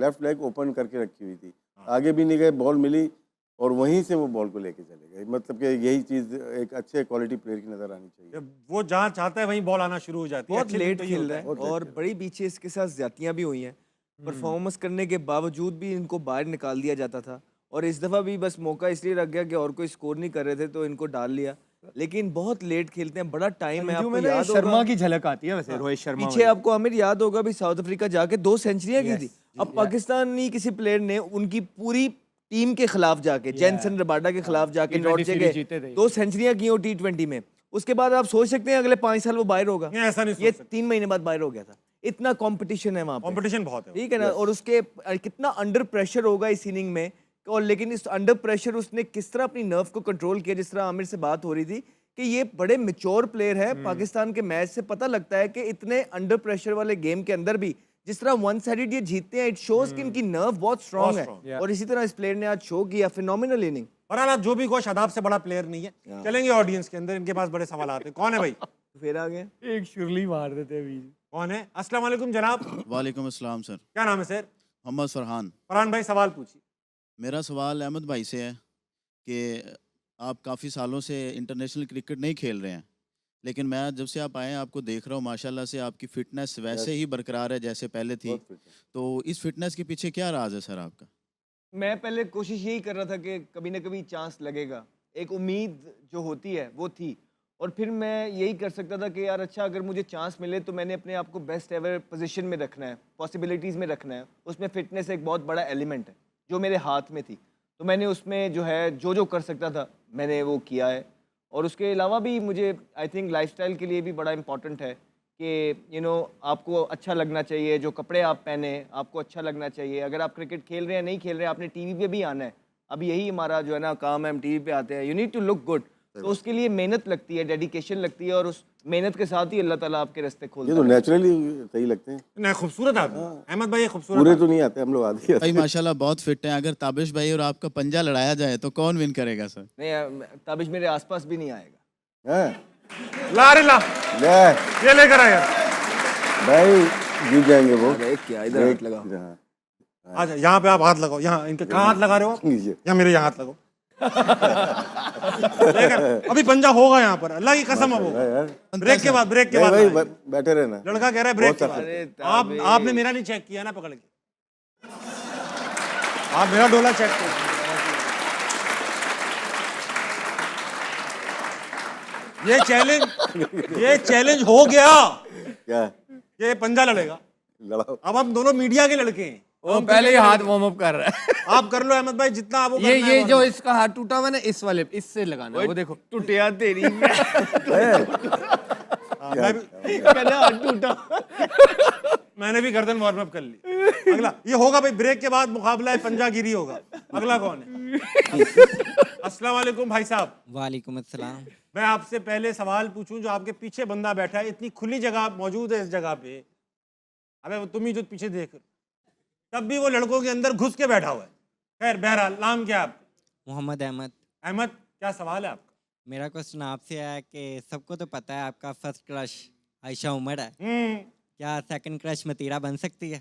लेफ्ट लेग ओपन करके रखी हुई थी, आगे भी नहीं गए, बॉल मिली और वहीं से वो बॉल को लेके चले गए। मतलब कि यही चीज़ एक अच्छे क्वालिटी प्लेयर की नज़र आनी चाहिए। जब वो जहाँ चाहता है वहीं बॉल आना शुरू हो जाती है। बहुत अच्छे दिन लेट तो ये खेल होता रहा है। है बहुत और late बड़ी पीछे इसके साथ ज्यादतियां भी हुई हैं। परफॉर्मेंस करने के बावजूद भी इनको बाहर निकाल दिया जाता था, और इस दफ़ा भी बस मौका इसलिए रख गया कि और कोई स्कोर नहीं कर रहे थे तो इनको डाल लिया। लेकिन बहुत लेट खेलते हैं, बड़ा टाइम है। संजू आपको में ना ये याद शर्मा होगा की झलक आती है वैसे, रोहित शर्मा पीछे, आपको आमिर याद होगा भी साउथ अफ्रीका जाके 2 सेंचुरियां की थी। अब पाकिस्तानी किसी प्लेयर ने उनकी पूरी टीम के खिलाफ जाके, जेनसन रबाडा के खिलाफ जाके T20 लौट सीरीज जीते के थे। 2 सेंचुरियां की हो T20 में। उसके बाद आप सोच सकते हैं अगले 5 साल वो बाहर होगा। नहीं, ऐसा नहीं सोच ये सकते। 3 महीने बाद बाहर हो गया था। इतना कंपटीशन है वहां पे, कंपटीशन बहुत है। ठीक है ना। और उसके कितना अंडर प्रेशर होगा इस इनिंग में, और लेकिन इस अंडर प्रेशर उसने किस तरह अपनी नर्व को कंट्रोल किया। जिस तरह आमिर से बात हो रही थी कि ये बड़े मैच्योर प्लेयर है। पाकिस्तान के मैच से पता लगता है कि इतने अंडर प्रेशर वाले गेम के अंदर भी जिस तरह वन साइडेड ये जीतते हैं, इट शोज कि इनकी नर्व बहुत स्ट्रांग है। strong, और इसी तरह इस प्लेयर ने आज शो किया, फिनोमिनल इनिंग। बहरहाल जो भी कोई शादाब से बड़ा प्लेयर नहीं है। चलेंगे ऑडियंस के अंदर, इनके पास बड़े सवाल आते हैं। कौन है भाई? फिर आ गए एक शुरली मार देते अभी। कौन है? अस्सलाम वालेकुम जनाब, वालेकुम अस्सलाम सर। क्या नाम है सर? मोहम्मद फरहान। फरहान भाई सवाल पूछिए। मेरा सवाल अहमद भाई से है कि आप काफ़ी सालों से इंटरनेशनल क्रिकेट नहीं खेल रहे हैं, लेकिन मैं जब से आप आए हैं आपको देख रहा हूँ, माशाल्लाह से आपकी फ़िटनेस वैसे ही बरकरार है जैसे पहले थी। बहुत fit है। तो इस फिटनेस के पीछे क्या राज है सर आपका? मैं पहले कोशिश यही कर रहा था कि कभी ना कभी चांस लगेगा, एक उम्मीद जो होती है वो थी। और फिर मैं यही कर सकता था कि यार अच्छा अगर मुझे चांस मिले तो मैंने अपने आप को बेस्ट एवर पोजीशन में रखना है, पॉसिबिलिटीज़ में रखना है। उसमें फ़िटनेस एक बहुत बड़ा एलिमेंट है जो मेरे हाथ में थी, तो मैंने उसमें जो है जो कर सकता था मैंने वो किया है। और उसके अलावा भी मुझे आई थिंक लाइफस्टाइल के लिए भी बड़ा इंपॉर्टेंट है कि आपको अच्छा लगना चाहिए, जो कपड़े आप पहने आपको अच्छा लगना चाहिए। अगर आप क्रिकेट खेल रहे हैं नहीं खेल रहे हैं, आपने टीवी पे भी आना है। अब यही हमारा जो है ना काम है, हम टीवी पे आते हैं। You need to look good, तो उसके लिए मेहनत लगती है, डेडिकेशन लगती है, और उस मेहनत के साथ ही अल्लाह ताला आपके रास्ते ये खोलता तो है। नेचुरली सही लगते हैं। नहीं खूबसूरत आदमी अहमद भाई, ये खूबसूरत पूरे आदमी। तो नहीं आते, हम लोग आते भाई माशाल्लाह बहुत फिट हैं। अगर ताबिश भाई और आपका पंजा लड़ाया जाए तो कौन विन करेगा सर? नहीं, ताबिश मेरे आसपास भी नहीं आएगा। हैं। ला रे ला, ले ये लेकर आ यार। भाई जीत जाएंगे वो। अरे क्या इधर हाथ लगा। हाँ, अच्छा यहाँ पे आप हाथ लगाओ, यहाँ इनके कहाँ हाथ लगा रहे हो आप? नीचे। या मेरे यहाँ हाथ लगाओ। लेकर अभी पंजा होगा यहाँ पर, अल्लाह की कसम है वो। यार ब्रेक के बाद, ब्रेक के नहीं बाद भाई आएंगे। बैठे रहना। लड़का कह रहा है ब्रेक के बहुत बाद। सख्त। आप आपने मेरा नहीं चेक किया ना पकड़ के, आप मेरा डोला चेक किया। ये चैलेंज हो गया, क्या ये पंजा लड़ेगा। लड़ाओ। अब हम दोनों मीडिया के लड़के हैं। वो पहले ही हाथ वार्म अप कर रहा है। आप कर लो अहमद भाई, जितना आप वो ये करना है ये वो जो करना। इसका हाथ टूटा हुआ है ना, इस वाले इससे लगाना है, वो देखो। टूटिया तेरी हाँ, मैं भी कहना हाथ टूटा। मैंने भी गर्दन वार्म अप कर ली। अगला ये होगा भाई, ब्रेक के बाद मुकाबला है पंजागिरी होगा। अगला कौन है? अस्सलाम वालेकुम भाई साहब। वालेकुम अस्सलाम। मैं आपसे पहले सवाल पूछूं, जो आपके पीछे बंदा बैठा है, इतनी खुली जगह मौजूद है इस जगह पे, अबे वो तुम ही जो पीछे देख, तब भी वो लड़कों के अंदर घुस के बैठा हुआ है। खैर बहरहाल, नाम क्या है आपका? मोहम्मद अहमद। अहमद, क्या सवाल है आपका? मेरा क्वेश्चन आपसे है कि सबको तो पता है आपका फर्स्ट क्रश आयशा उमर है, क्या सेकंड क्रश मतीरा बन सकती है?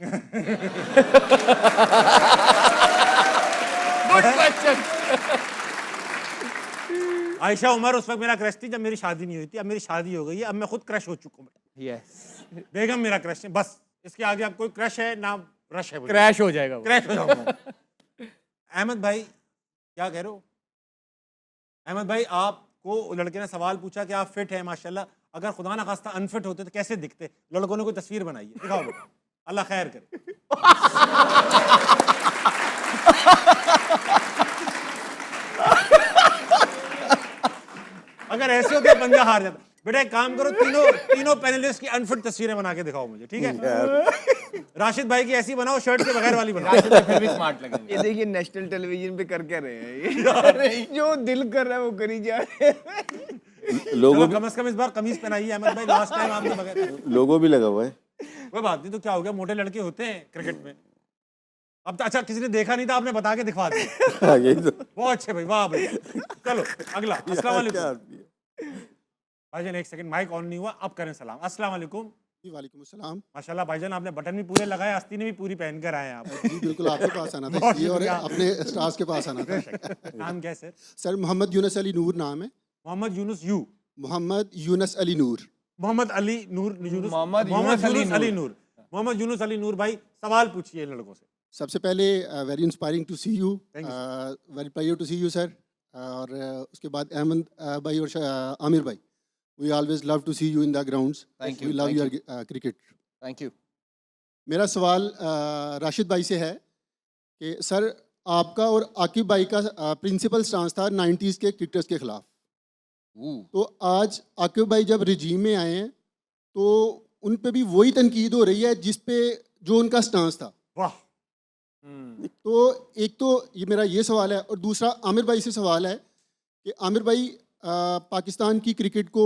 आयशा उमर उस वक्त मेरा क्रश थी जब मेरी शादी नहीं हुई थी। अब मेरी शादी हो गई है, अब मैं खुद क्रश हो चुका हूँ। यस, बेगम मेरा क्रश है, बस इसके आगे अब कोई क्रश है ना रश है। क्रैश हो जाएगा वो। क्रैश हो जाऊंगा। अहमद भाई क्या कह रहे हो? अहमद भाई, आपको लड़के ने सवाल पूछा कि आप फिट हैं माशाल्लाह, अगर खुदा ना खास्ता अनफिट होते तो कैसे दिखते? लड़कों ने कोई तस्वीर बनाई है, दिखाओ बेटा। अल्लाह खैर करे। अगर ऐसे होते पंजा हार जाता। बेटा एक काम करो, तीनों पैनलिस्ट की अनफिट तस्वीरें बना के दिखाओ मुझे, ठीक है? राशिद भाई की ऐसी बनाओ, शर्ट के बगैर वाली बनाओ। राशिद भाई फिर भी स्मार्ट लगेंगे। ये देखिए नेशनल टेलीविजन पे कर क्या रहे हैं ये। जो दिल कर रहा है वो करी जा रहे हैं। लोगो चलो, कम से कम इस बार कमीज पहनाइए अहमद भाई, लास्ट टाइम आपने बगैर। लोगो भी लगा हुआ है। कोई बात नहीं, तो क्या हो गया, मोटे लड़के होते हैं क्रिकेट में। अब तो अच्छा किसी ने देखा नहीं था, आपने बता के दिखवा दिया। हाँ, यही तो बहुत अच्छे भाई, वाह भाई। चलो अगला। अस्सलाम वालेकुम क्या आदमी है। भाईजान, एक सेकंड, माइक ऑन नहीं हुआ, अब करें सलाम। अस्सलाम वालेकुम। जी वालेकुम अस्सलाम। माशाल्लाह भाईजान, आपने बटन भी पूरे लगाए, आस्तीन भी पूरी पहन कर आए हैं आप। जी बिल्कुल आपके पास आना था बहुत इसलिए, और शुक्रिया। अपने स्टार्स के पास आना था। नाम क्या है सर? सर मोहम्मद यूनस अली नूर नाम है। मोहम्मद यूनुस यू। मोहम्मद यूनस अली नूर। मोहम्मद अली नूर यूनुस। मोहम्मद मोहम्मद यूनुस अली यूनुस अली नूर। मोहम्मद यूनुस अली नूर भाई, सवाल पूछिए इन लड़कों से। सबसे पहले very inspiring to see you, Thank you, very pleasure to see you sir. और उसके बाद अहमद भाई और आमिर भाई, we always love to see you in the grounds. Thank we you, love thank your cricket. Thank you. मेरा सवाल राशिद भाई से है कि सर आपका और आकिब भाई का प्रिंसिपल स्टांस था 90s के क्रिकेटर्स के खिलाफ। तो आज आकिब भाई जब रिजीम में आए हैं तो उन पे भी वही तनकीद हो रही है जिस पे जो उनका स्टांस था। वाह। तो एक तो ये मेरा ये सवाल है, और दूसरा आमिर भाई से सवाल है कि आमिर भाई पाकिस्तान की क्रिकेट को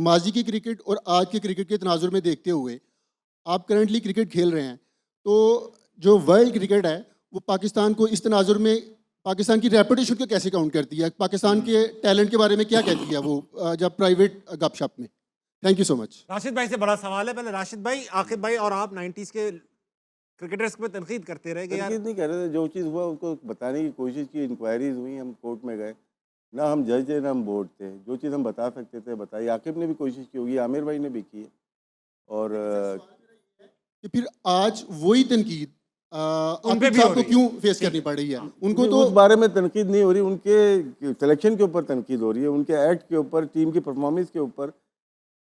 माजी की क्रिकेट और आज के क्रिकेट के तनाजुर में देखते हुए आप करंटली क्रिकेट खेल रहे हैं, तो जो वर्ल्ड क्रिकेट है वो पाकिस्तान को इस तनाजुर में पाकिस्तान की रेपुटेशन को कैसे काउंट करती है, पाकिस्तान के टैलेंट के बारे में क्या कहती है वो जब प्राइवेट गपशप में? Thank you so much. Rashid भाई से बड़ा सवाल है। पहले राशिद भाई, आकिब भाई और आप 90s के क्रिकेटर्स पे तनकीद करते रहे कि यार तनकीद नहीं कर रहे थे, जो चीज़ हुआ उसको बताने की कोशिश की, इंक्वायरीज हुई, हम कोर्ट में गए, ना हम जज थे ना हम बोर्ड थे, जो चीज़ हम बता सकते थे बताई। आकिब ने भी कोशिश की होगी, आमिर भाई ने भी की है। और कि फिर आज वही तनकीद उन पे आकिब भी हो साहब को रही है। क्यों फेस करनी पड़ रही है? उनको नहीं, तो उस बारे में तनकीद नहीं हो रही, उनके सिलेक्शन के ऊपर तनकीद हो रही है, उनके एक्ट के ऊपर, टीम की परफॉर्मेंस के ऊपर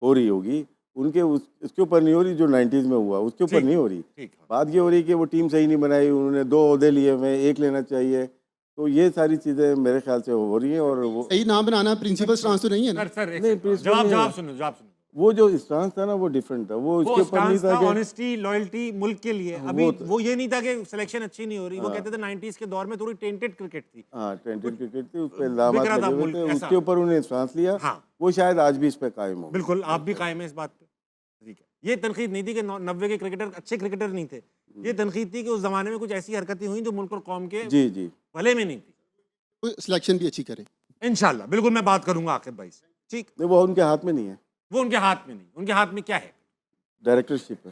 हो रही होगी, उनके उसके ऊपर नहीं हो रही जो 90s में हुआ, उसके ऊपर ठीक, नहीं हो रही। ठीक। बात ये हो रही है कि वो टीम सही नहीं बनाई, उन्होंने 2 ओहदे लिए हुए, 1 लेना चाहिए, तो ये सारी चीज़ें मेरे ख्याल से हो रही हैं। और वो सही नाम बनाना प्रिंसिपल स्टांस तो नहीं है ना? सर एक नहीं, सेकंड, principle नहीं जवाब है। सुनो, जवाब सुनो। वो जो स्टांस था ना वो डिफरेंट था, वो वो उसके ऊपर नहीं स्टांस था था कि ऑनेस्टी लॉयल्टी मुल्क के लिए। अभी तो- वो ये नहीं था कि सिलेक्शन अच्छी नहीं हो रही। वो कहते थे 90s के दौर में थोड़ी टेंटेड क्रिकेट थी। हाँ टेंटेड क्रिकेट थी, उस पर इल्जाम बिक रहा था लगे हुए मुल्क, थे, ऐसा। उसके ऊपर उन्हें स्टांस लिया। हाँ। वो शायद आज भी इस पे कायम हो। बिल्कुल, आप भी कायम है इस बात पे। ठीक है, ये तनकीद नहीं थी कि 90 के क्रिकेटर अच्छे क्रिकेटर नहीं थे। ये तनकीद थी कि उस जमाने में कुछ ऐसी हरकतें हुई जो मुल्क और कौम के जी जी। भले में नहीं थी। सिलेक्शन भी अच्छी करे। इंशाल्लाह बिल्कुल मैं बात करूंगा आकिब भाई से। ठीक, नहीं, वो उनके हाथ में नहीं है, वो उनके हाथ में नहीं, उनके हाथ में क्या है? डायरेक्टरशिप है,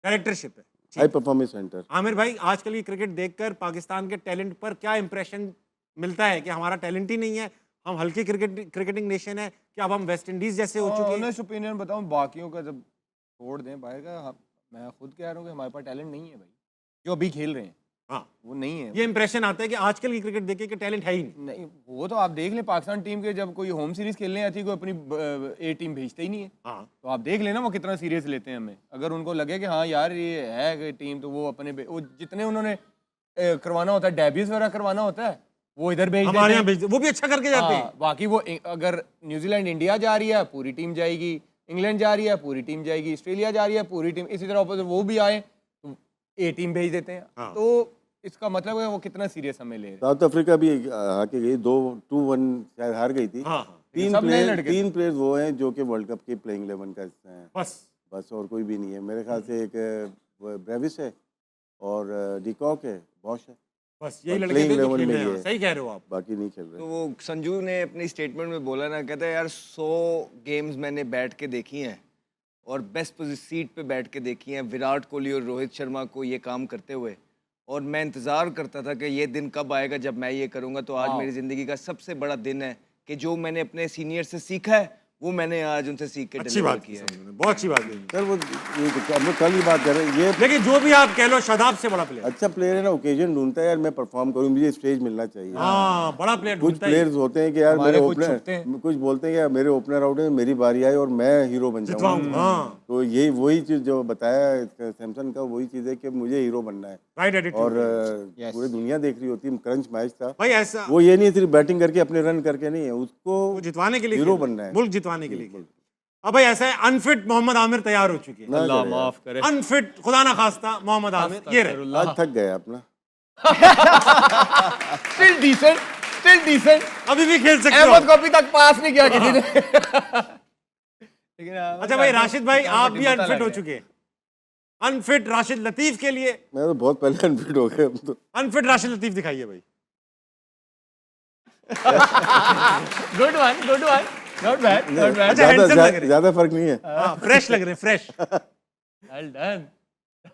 डायरेक्टरशिप है। High performance centre. आमिर भाई, आजकल ये क्रिकेट देखकर पाकिस्तान के टैलेंट पर क्या इंप्रेशन मिलता है कि हमारा टैलेंट ही नहीं है, हम हल्की क्रिकेटिंग नेशन है, कि अब हम वेस्ट इंडीज जैसे हो चुके हैं? ऑनेस्ट ओपिनियन बताऊं, बाकियों का जब छोड़ दें बाहर का, मैं खुद कह रहा हूँ कि हमारे पास टैलेंट नहीं है भाई, जो अभी खेल रहे हैं हाँ, वो नहीं है। ये इंप्रेशन आता है कि आजकल की क्रिकेट देखे कि टैलेंट है ही नहीं। नहीं, वो तो आप देख लें पाकिस्तान टीम के, जब कोई होम सीरीज खेलने आती है कोई अपनी ए टीम भेजते ही नहीं है। हाँ, तो आप देख लेना वो कितना सीरियस लेते हैं हमें। अगर उनको लगे कि हाँ यार ये है टीम, तो वो अपने वो जितने उन्होंने करवाना होता है, डेब्यूज वगैरह करवाना होता है, वो इधर भेज देते हमारे हैं। यहाँ भेज, वो भी अच्छा करके जाते हैं। हाँ, बाकी वो अगर न्यूजीलैंड इंडिया जा रही है पूरी टीम जाएगी, इंग्लैंड जा रही है पूरी टीम जाएगी, ऑस्ट्रेलिया जा रही है पूरी टीम, इसी तरह ऑपोजिट वो भी आए तो ए टीम भेज देते हैं। हाँ। तो इसका मतलब है वो कितना सीरियस हमें ले रहे हैं। साउथ अफ्रीका भी हाके गई, 2-1 शायद हार गई थी। हाँ, हाँ, सब नए लड़के। 3 प्लेयर्स वो हैं जो कि वर्ल्ड कप के प्लेइंग 11 का हिस्सा हैं, बस बस और कोई भी नहीं है। मेरे ख्याल से एक ब्रेविस है और डिकॉक है, बॉश है, बस यही और लड़के playing थे जो 11 खेल में रहे हैं। ये है। सही कह रहे हो आप। बाकी नहीं खेल तो रहे। वो संजू ने अपनी स्टेटमेंट में बोला ना, कहता है यार 100 गेम्स मैंने बैठ के देखी हैं और बेस्ट सीट पे बैठ के देखी हैं विराट कोहली और रोहित शर्मा को ये काम करते हुए, और मैं इंतज़ार करता था कि ये दिन कब आएगा जब मैं ये करूँगा। तो आज मेरी ज़िंदगी का सबसे बड़ा दिन है कि जो मैंने अपने सीनियर से सीखा है वो मैंने आज उनसे सीख के अच्छी डिलीवर बात की किया है। संजू ने, बहुत अच्छी बात की। सर वो ये तो हम लोग कल ही बात कर रहे हैं, ये लेकिन जो भी आप कह लो, शादाब से बड़ा प्लेयर। अच्छा प्लेयर है ना, ओकेजन ढूंढता है यार, मैं परफॉर्म करूँ, मुझे स्टेज मिलना चाहिए। हाँ, बड़ा प्लेयर कुछ ढूंढता है। प्लेयर्स होते हैं कि यार हमारे मेरे कुछ छुपते हैं। ओपनर कुछ बोलते हैं कि यार मेरे ओपनर आउट है, मेरी बारी आई और मैं हीरो बन जितवाऊं, जाऊंगा। हाँ, तो यही वही चीज जो बताया सैमसन का, वही चीज है कि मुझे हीरो बनना है। Right attitude. और पूरी दुनिया देख रही होती है, क्रंच मैच था, भाई ऐसा वो ये नहीं सिर्फ बैटिंग करके अपने रन करके नहीं है, उसको वो जितवाने के लिए हीरो खेल रहे हैं, बनना है। मुल्क जितवाने के लिए खेल रहे हैं। अब भाई ऐसा है, अनफिट मोहम्मद आमिर तैयार हो चुके हैं। ना अल्लाह करे यार। माफ करे। अनफिट खुदा ना खास्ता मोहम्मद आमिर ये रहे। आज थक गया अपना। Still decent, still decent. अभी भी खेल सकते अहमद हो। को अभी तक पास नहीं किया किसी ने। लेकिन अच्छा भाई राशिद भाई, आप भी पता अनफिट लग हो रहा चुके हैं। अनफिट राशिद लतीफ के लिए, मैं तो बहुत पहले अनफिट हो गया अब तो। अनफिट राशिद लतीफ दिखाइए भाई। है। Good one, good one, not bad, not bad. अच्छा, handsome लग रहे हैं। ज्यादा फर्क नहीं है। हाँ, फ्रेश लग रहे हैं, फ्रेश। वेल डन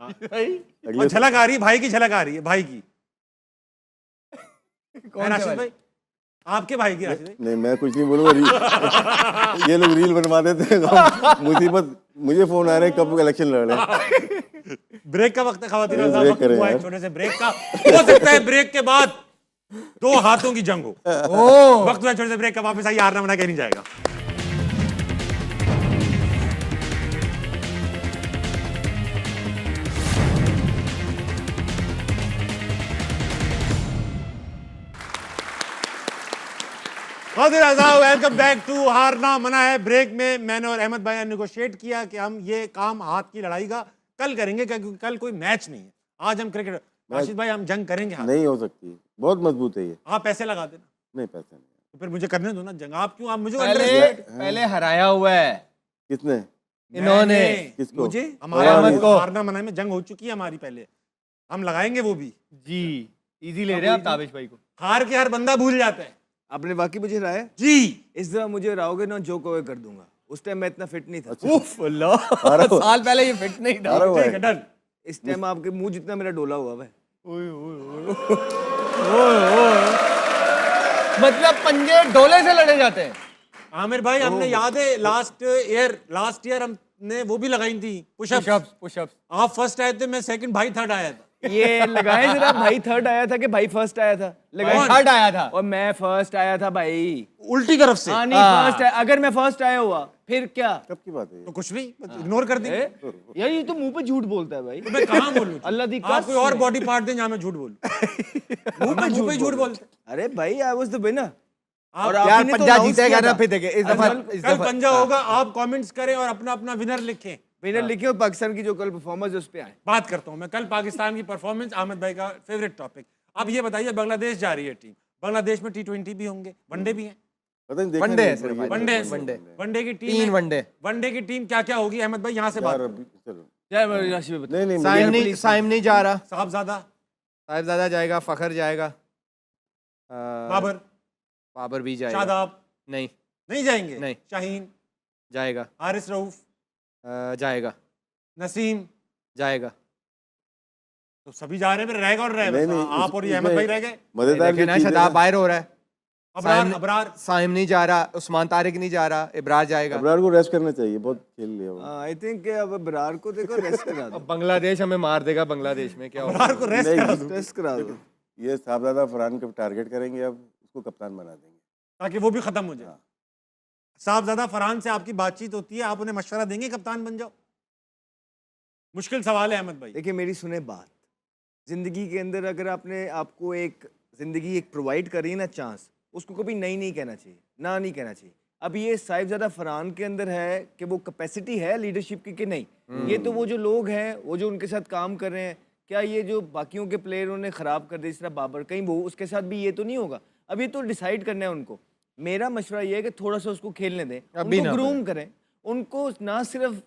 भाई। और अगले झलक आ रही है, भाई की झलक आ रही है, भाई की। कौन राशिद से भाई, आपके भाई की राशिद भाई। नहीं, मैं कुछ नहीं बोलूंगा। ये लोग रील बनवा देते हैं, मुसीबत। मुझे फोन आ रहे हैं कब इलेक्शन लड़ रहे हैं। ब्रेक का वक्त है ख़वातीन और ब्रेक वक्त करें हुआ है यार। छोटे से ब्रेक का। हो सकता है ब्रेक के बाद 2 हाथों की जंग हो। वक्त हुआ है छोटे से ब्रेक का, वापस आइए, हारना मना के नहीं जाएगा। वेलकम बैक टू हारना मना है। ब्रेक में मैंने और अहमद भाई ने नेगोशिएट किया कि हम ये काम हाथ की लड़ाई का कल करेंगे, क्योंकि कल कोई मैच नहीं है। आज हम क्रिकेट, राशिद भाई हम जंग करेंगे हाथ। नहीं हो सकती, बहुत मजबूत है ये। आप पैसे लगा देना, नहीं, पैसे नहीं। तो फिर मुझे करने दो ना जंग। आप क्यों, आप मुझे पहले हराया हुआ है किसने? इन्होंने। किसको? मुझे हमारा अहमद को। हारना मना में जंग हो चुकी है हमारी पहले, हम लगाएंगे वो भी। जी इजी ले रहे हैं आप ताबिश भाई को। हार के हर बंदा भूल जाता है आपने वाकई मुझे हराया। जी। इस दफा मुझे हराओगे ना, जो कहोगे कर दूंगा। उस टाइम मैं इतना फिट नहीं था। उफ अल्लाह, साल पहले ये फिट नहीं था। हारा हुआ ठीक है। है, डन। इस टाइम आपके मुंह जितना मेरा डोला हुआ है। मतलब पंजे डोले से लड़े जाते हैं। आमिर भाई हमने याद है लास्ट ईयर हमने वो भी लगाई थी पुशअप्स। Pushups, pushups. आप फर्स्ट आए थे, मैं सेकंड, भाई थर्ड आया था। ये लगाए जरा, भाई थर्ड आया था कि भाई फर्स्ट आया था? लगाए। थर्ड आया था। और मैं फर्स्ट आया था भाई। उल्टी तरफ से। हाँ नहीं, फर्स्ट है। अगर मैं फर्स्ट आया हुआ फिर क्या? कब की बात है ये? तो कुछ नहीं, इग्नोर कर दी। यार ये तो मुंह पे झूठ बोलता है भाई। तो मैं कहाँ बोलूं? अल्लाह दी आप कोई और कसम। बॉडी पार्ट दें जहाँ मैं झूठ बोलूं। मुंह पे झूठ बोलते। अरे भाई आई वाज द विनर। और आप यार आपने तो पंजाब announce जीतेगा किया ना था। फिर देखे इस दफा कल पंजा होगा, आप कमेंट्स करें और अपना अपना विनर लिखें। विनर लिखे और पाकिस्तान की जो कल परफॉर्मेंस है उस पे आए। बात करता हूं मैं कल पाकिस्तान की परफॉर्मेंस, अहमद भाई का फेवरेट टॉपिक। अब ये बताइए, बांग्लादेश जा रही है टीम, बांग्लादेश में T20 भी होंगे, वनडे भी हैं। पता नहीं, देखा वनडे नहीं, है सिर्फ, ये तो वनडे वनडे। वनडे की टीम 3 है। वनडे। वनडे की टीम क्या क्या होगी अहमद भाई, यहाँ से बात यार करो। अभी चलो, जय राशि में नहीं नहीं साइम मुझे- नहीं, साइम नहीं जा रहा, साहबजादा, साहिबजादा जाएगा, फखर जाएगा, बाबर, बाबर भी जाएगा, शादाब नहीं नहीं जाएंगे, नहीं। शाहीन, जाएगा, हारिस रऊफ, जाएगा, नसीम, जाएगा। तो सभी जा रहे हैं, फिर रहेगा और नहीं रहेगा। नहीं, आप और ये इसमें अहमद भाई रह गए। मजेदार देखे जो ना, चीज़ है शदाब ना, बाहर हो रहा है, अबरार, साइम- अबरार, साइम नहीं जा रहा, उस्मान तारिक नहीं जा रहा, इब्रार जाएगा। अबरार को रेस्ट करना चाहिए, बहुत खेल लिया वो। आई थिंक अब बरार को देखो रेस्ट करा दो। अब बांग्लादेश हमें मार देगा, बांग्लादेश में क्या होगा? अबरार को रेस्ट करा दो, रेस्ट करा दो। ये साहबजादा फरहान को टारगेट करेंगे, अब उसको कप्तान बना देंगे। ताकि वो भी खत्म हो जाए। साहबजादा फरहान से आपकी बातचीत होती है, आप उन्हें मशवरा देंगे कप्तान बन जाओ? मुश्किल सवाल है अहमद भाई। देखिए मेरी सुने बात, जिंदगी के अंदर अगर आपने आपको एक जिंदगी एक प्रोवाइड करी ना चांस, उसको कभी नहीं नहीं कहना चाहिए, ना नहीं कहना चाहिए। अब ये साहिबजादा फरहान के अंदर है कि वो कैपेसिटी है लीडरशिप की कि नहीं। ये तो वो जो लोग हैं, वो जो उनके साथ काम कर रहे हैं, क्या ये जो बाकियों के प्लेयर उन्होंने ख़राब कर दिया, इस तरह बाबर, कहीं वो उसके साथ भी ये तो नहीं होगा। अब ये तो डिसाइड करना है उनको। मेरा मशवरा ये है कि थोड़ा सा उसको खेलने दें, अभी उनको ना ग्रूम करें, उनको ना सिर्फ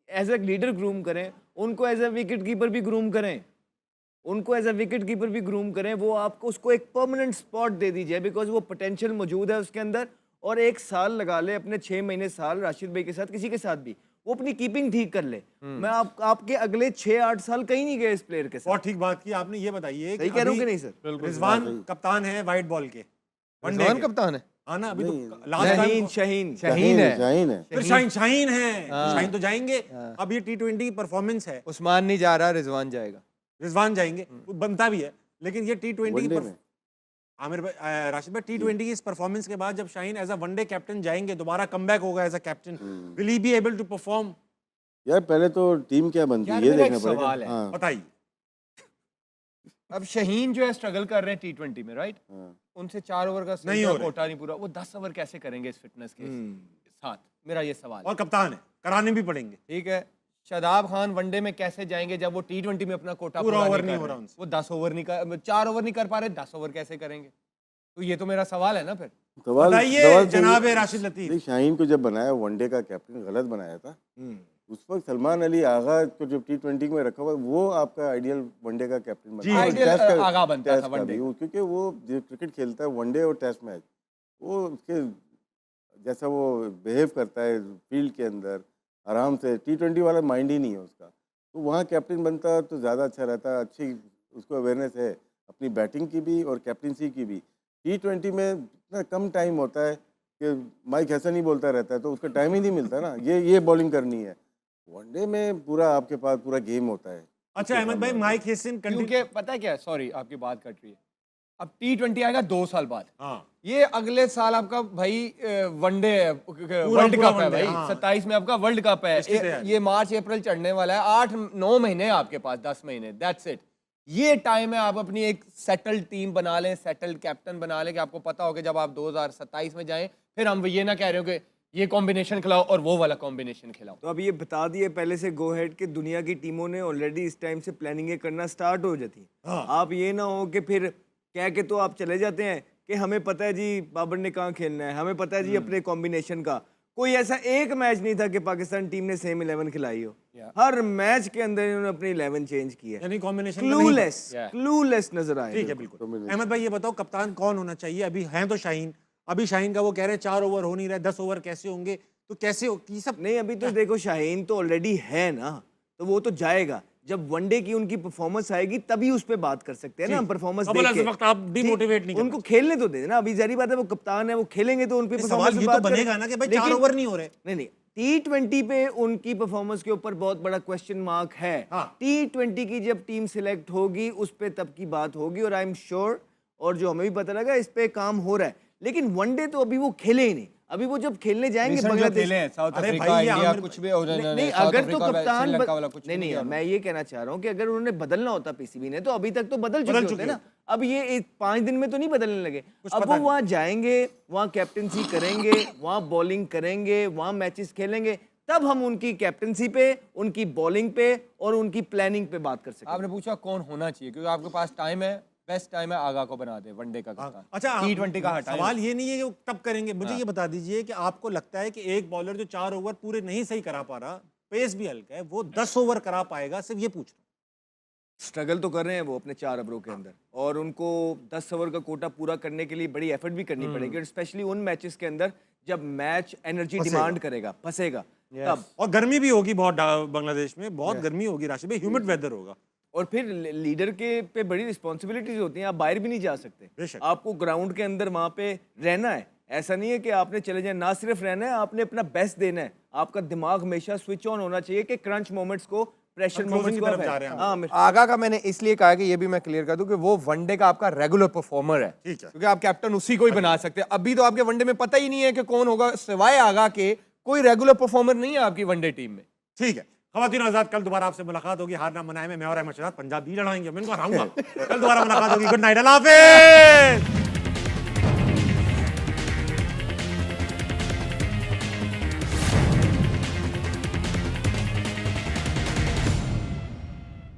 एज ए लीडर ग्रूम करें, उनको एज ए विकेट कीपर भी ग्रूम करें, उनको एज ए विकेट कीपर भी ग्रूम करें। वो आपको उसको एक परमानेंट स्पॉट दे दीजिए, बिकॉज वो पोटेंशियल मौजूद है उसके अंदर। और 1 साल लगा ले, अपने 6 महीने साल राशिद भाई के साथ, किसी के साथ भी, वो अपनी कीपिंग ठीक कर ले। मैं आपके अगले 6-8 साल कहीं नहीं गए इस प्लेयर के साथ। बहुत ठीक बात की आपने। ये बताइए सही कह रहा हूँ कि नहीं सर? रिजवान कप्तान है वाइट बॉल के, वनडे रिजवान के। कप्तान है, हाँ ना, अभी तो नहीं, लास्ट शाहीन टाइम शाहीन शाहीन है, शाहीन है। फिर शाहीन है, शाहीन तो जाएंगे। अब ये T20 की परफॉर्मेंस है, उस्मान नहीं जा रहा, रिजवान जाएगा। रिजवान जाएंगे, वो बनता भी है। लेकिन ये T20 की वनडे में आमिर भाई, राशिद भाई, T20 की इस परफॉर्मेंस के बाद जब Shaheen as a one day captain जाएंगे, दोबारा कमबैक होगा as a captain, will he be able to perform? यार पहले तो टीम क्या बनती यार है ये मेरा एक देखना पड़ेगा। सवाल है। हाँ, बताइए। अब शहीन जो है स्ट्रगल कर रहे हैं T20 में, राइट? हाँ। उनसे 4 ओवर का नहीं हो रहे। कोटा नहीं पूरा, वो 10 ओवर कैसे करेंगे इस फिटनेस के साथ? मेरा ये सवाल है। और कप्तान है, कराने भी पड़ेंगे। ठीक है, शादाब खान वनडे में कैसे जाएंगे जब वो T20 में अपना कोटा पूरा पूरा ओवर नहीं नहीं कर हो रहे? रहा उनसे। वो 10 ओवर नहीं कर, 4 ओवर नहीं कर पा रहे, 10 ओवर कैसे करेंगे? तो ये तो मेरा सवाल है ना फिर। सवाल बताइए सवाल तो जनाब ये- राशिद लतीफ। नहीं, शाहीन को जब बनाया वनडे का कैप्टन गलत बनाया था। उस वक्त सलमान अली आगा को जब T20 में रखा हुआ, वो आपका आइडियल वनडे का कैप्टन बना। और आइडियल टेस्ट का- आगा बनता टेस्ट था का वनडे। भी, क्योंकि वो जो क्रिकेट खेलता है वनडे और टेस्ट मैच, वो उसके जैसा वो बिहेव करता है फील्ड के अंदर आराम से, T20 वाला माइंड ही नहीं है उसका। तो वहाँ कैप्टन बनता तो ज़्यादा अच्छा रहता। अच्छी उसको अवेयरनेस है अपनी बैटिंग की भी और कैप्टनसी की भी। T20 में इतना कम टाइम होता है कि माइक ऐसा नहीं बोलता रहता है, तो उसका टाइम ही नहीं मिलता ना, ये बॉलिंग करनी है। वनडे में पूरा आपके पास पूरा गेम होता है। अच्छा अहमद भाई, माइक हेसन क्योंकि पता है क्या, सॉरी आपकी बात कट रही है, अब T20 आएगा 2 साल बाद, हाँ, ये अगले साल आपका भाई वनडे वर्ल्ड पूरा कप है वनडे, भाई, हाँ। 27 में आपका वर्ल्ड कप है। इसकी तैयारी। ये मार्च अप्रैल चढ़ने वाला है, 8-9 महीने हैं आपके पास, 10 महीने, दैट्स इट। ये टाइम है, आप अपनी एक सेटल्ड टीम बना लें, सेटल्ड कैप्टन बना लें, कि आपको पता हो कि जब आप 2027 में जाएं, फिर हम ये ना कह रहे हो कि ये कॉम्बिनेशन खिलाओ और वो वाला कॉम्बिनेशन खिलाओ। तो अब ये बता दिए पहले से गो हेड कि दुनिया की टीमों ने ऑलरेडी इस टाइम से प्लानिंग करना स्टार्ट हो जाती है। हाँ। आप ये ना हो कि फिर कह के तो आप चले जाते हैं कि हमें पता है जी बाबर ने कहाँ खेलना है, हमें पता है जी अपने कॉम्बिनेशन का। कोई ऐसा एक मैच नहीं था कि पाकिस्तान टीम ने सेम 11 खिलाई हो। हर मैच के अंदर इन्होंने अपनी 11 चेंज की है। यानी कॉम्बिनेशन क्लूलेस नजर आए। ठीक है, बिल्कुल। अहमद भाई ये बताओ, कप्तान कौन होना चाहिए? अभी हैं तो शाहीन, अभी शाहीन का वो कह रहे हैं 4 ओवर हो नहीं रहे, 10 ओवर कैसे होंगे? तो कैसे हो ये सब? नहीं, अभी तो देखो शाहीन तो ऑलरेडी है ना, तो वो तो जाएगा। जब वनडे की उनकी परफॉर्मेंस आएगी तभी उस पर बात कर सकते हैं ना, हम परफॉर्मेंस कबल देख अज़ के। वक्त आप डिमोटिवेट नहीं उनको खेलने तो दे ना, अभी जारी बात है वो कप्तान है, वो खेलेंगे तो उन पे सवाल परफॉर्मेंस ये पे तो बात बनेगा करें। ना कि भाई 4 लेकिन- ओवर नहीं हो रहे। नहीं नहीं, T20 पे उनकी परफॉर्मेंस के ऊपर बहुत बड़ा क्वेश्चन मार्क है। हाँ। T20 की जब टीम सिलेक्ट होगी उस पे तब की बात होगी, और आई एम श्योर, और जो हमें भी पता लगा इस पे काम हो रहा है। लेकिन वनडे तो अभी वो खेले ही नहीं। अभी वो जब खेलने जाएंगे Recent जो बांग्लादेश, खेले हैं, साउथ अरे अफ्रीका, भाई, ये इंडिया, आमिर कुछ भी हो नहीं अगर तो कप्तान नहीं, मैं ये कहना चाह रहा हूँ कि अगर उन्होंने बदलना होता पीसीबी ने तो अभी तक तो बदल चुके होते ना। अब ये 5 दिन में तो नहीं बदलने लगे। अब पता वो नहीं। वहाँ जाएंगे, वहाँ कैप्टनसी करेंगे, वहाँ बॉलिंग करेंगे, वहाँ मैचेस खेलेंगे, तब हम उनकी कैप्टनसी पे, उनकी बॉलिंग पे और उनकी प्लानिंग पे बात कर सकते हैं। आपने पूछा कौन होना चाहिए, क्योंकि आपके पास टाइम है, बेस्ट टाइम है आगा को बना दे वनडे का कप्तान। अच्छा, T20 का हटाएं। सवाल ये नहीं है कि वो कब करेंगे, मुझे ये बता दीजिए कि आपको लगता है कि एक बॉलर जो 4 ओवर पूरे नहीं सही करा पा रहा, पेस भी हल्का है, वो 10 ओवर करा पाएगा? सिर्फ ये पूछ रहा हूं। स्ट्रगल तो कर रहे हैं वो अपने 4 ओवरों के अंदर, और उनको 10 ओवर का कोटा पूरा करने के लिए बड़ी एफर्ट भी करनी पड़ेगी, और स्पेशली उन मैचेस के अंदर जब मैच एनर्जी डिमांड करेगा, फंसेगा तब। और गर्मी भी होगी बहुत, बांग्लादेश में बहुत गर्मी होगी राशिद भाई, ह्यूमिड वेदर होगा। और फिर लीडर के पे बड़ी रिस्पॉन्सिबिलिटीज होती हैं, आप बाहर भी नहीं जा सकते, बेशक। आपको ग्राउंड के अंदर वहाँ पे रहना है। ऐसा नहीं है कि आपने चले जाए, ना सिर्फ रहना है, आपने अपना बेस्ट देना है। आपका दिमाग हमेशा स्विच ऑन होना चाहिए कि क्रंच मोमेंट्स को, प्रेशर हम closing मोमेंट्स की को तरफ आप जा रहे हैं हम। हाँ, आगा का मैंने इसलिए कहा कि ये भी मैं क्लियर कर दूं कि वो वनडे का आपका रेगुलर परफॉर्मर है, ठीक है। क्योंकि आप कैप्टन उसी को ही बना सकते हैं। अभी तो आपके वनडे में पता ही नहीं है कि कौन होगा, सिवाय आगा के कोई रेगुलर परफॉर्मर नहीं है आपकी वनडे टीम में। ठीक है ख़वातीन आज़ाद, कल दोबारा आपसे मुलाकात होगी। हार ना मनाए में मैं और अहमद शहजाद पंजाब भी लड़ाएंगे, मैं इनको हराऊंगा। कल दोबारा मुलाकात होगी। गुड नाइट, अल्लाह हाफिज़।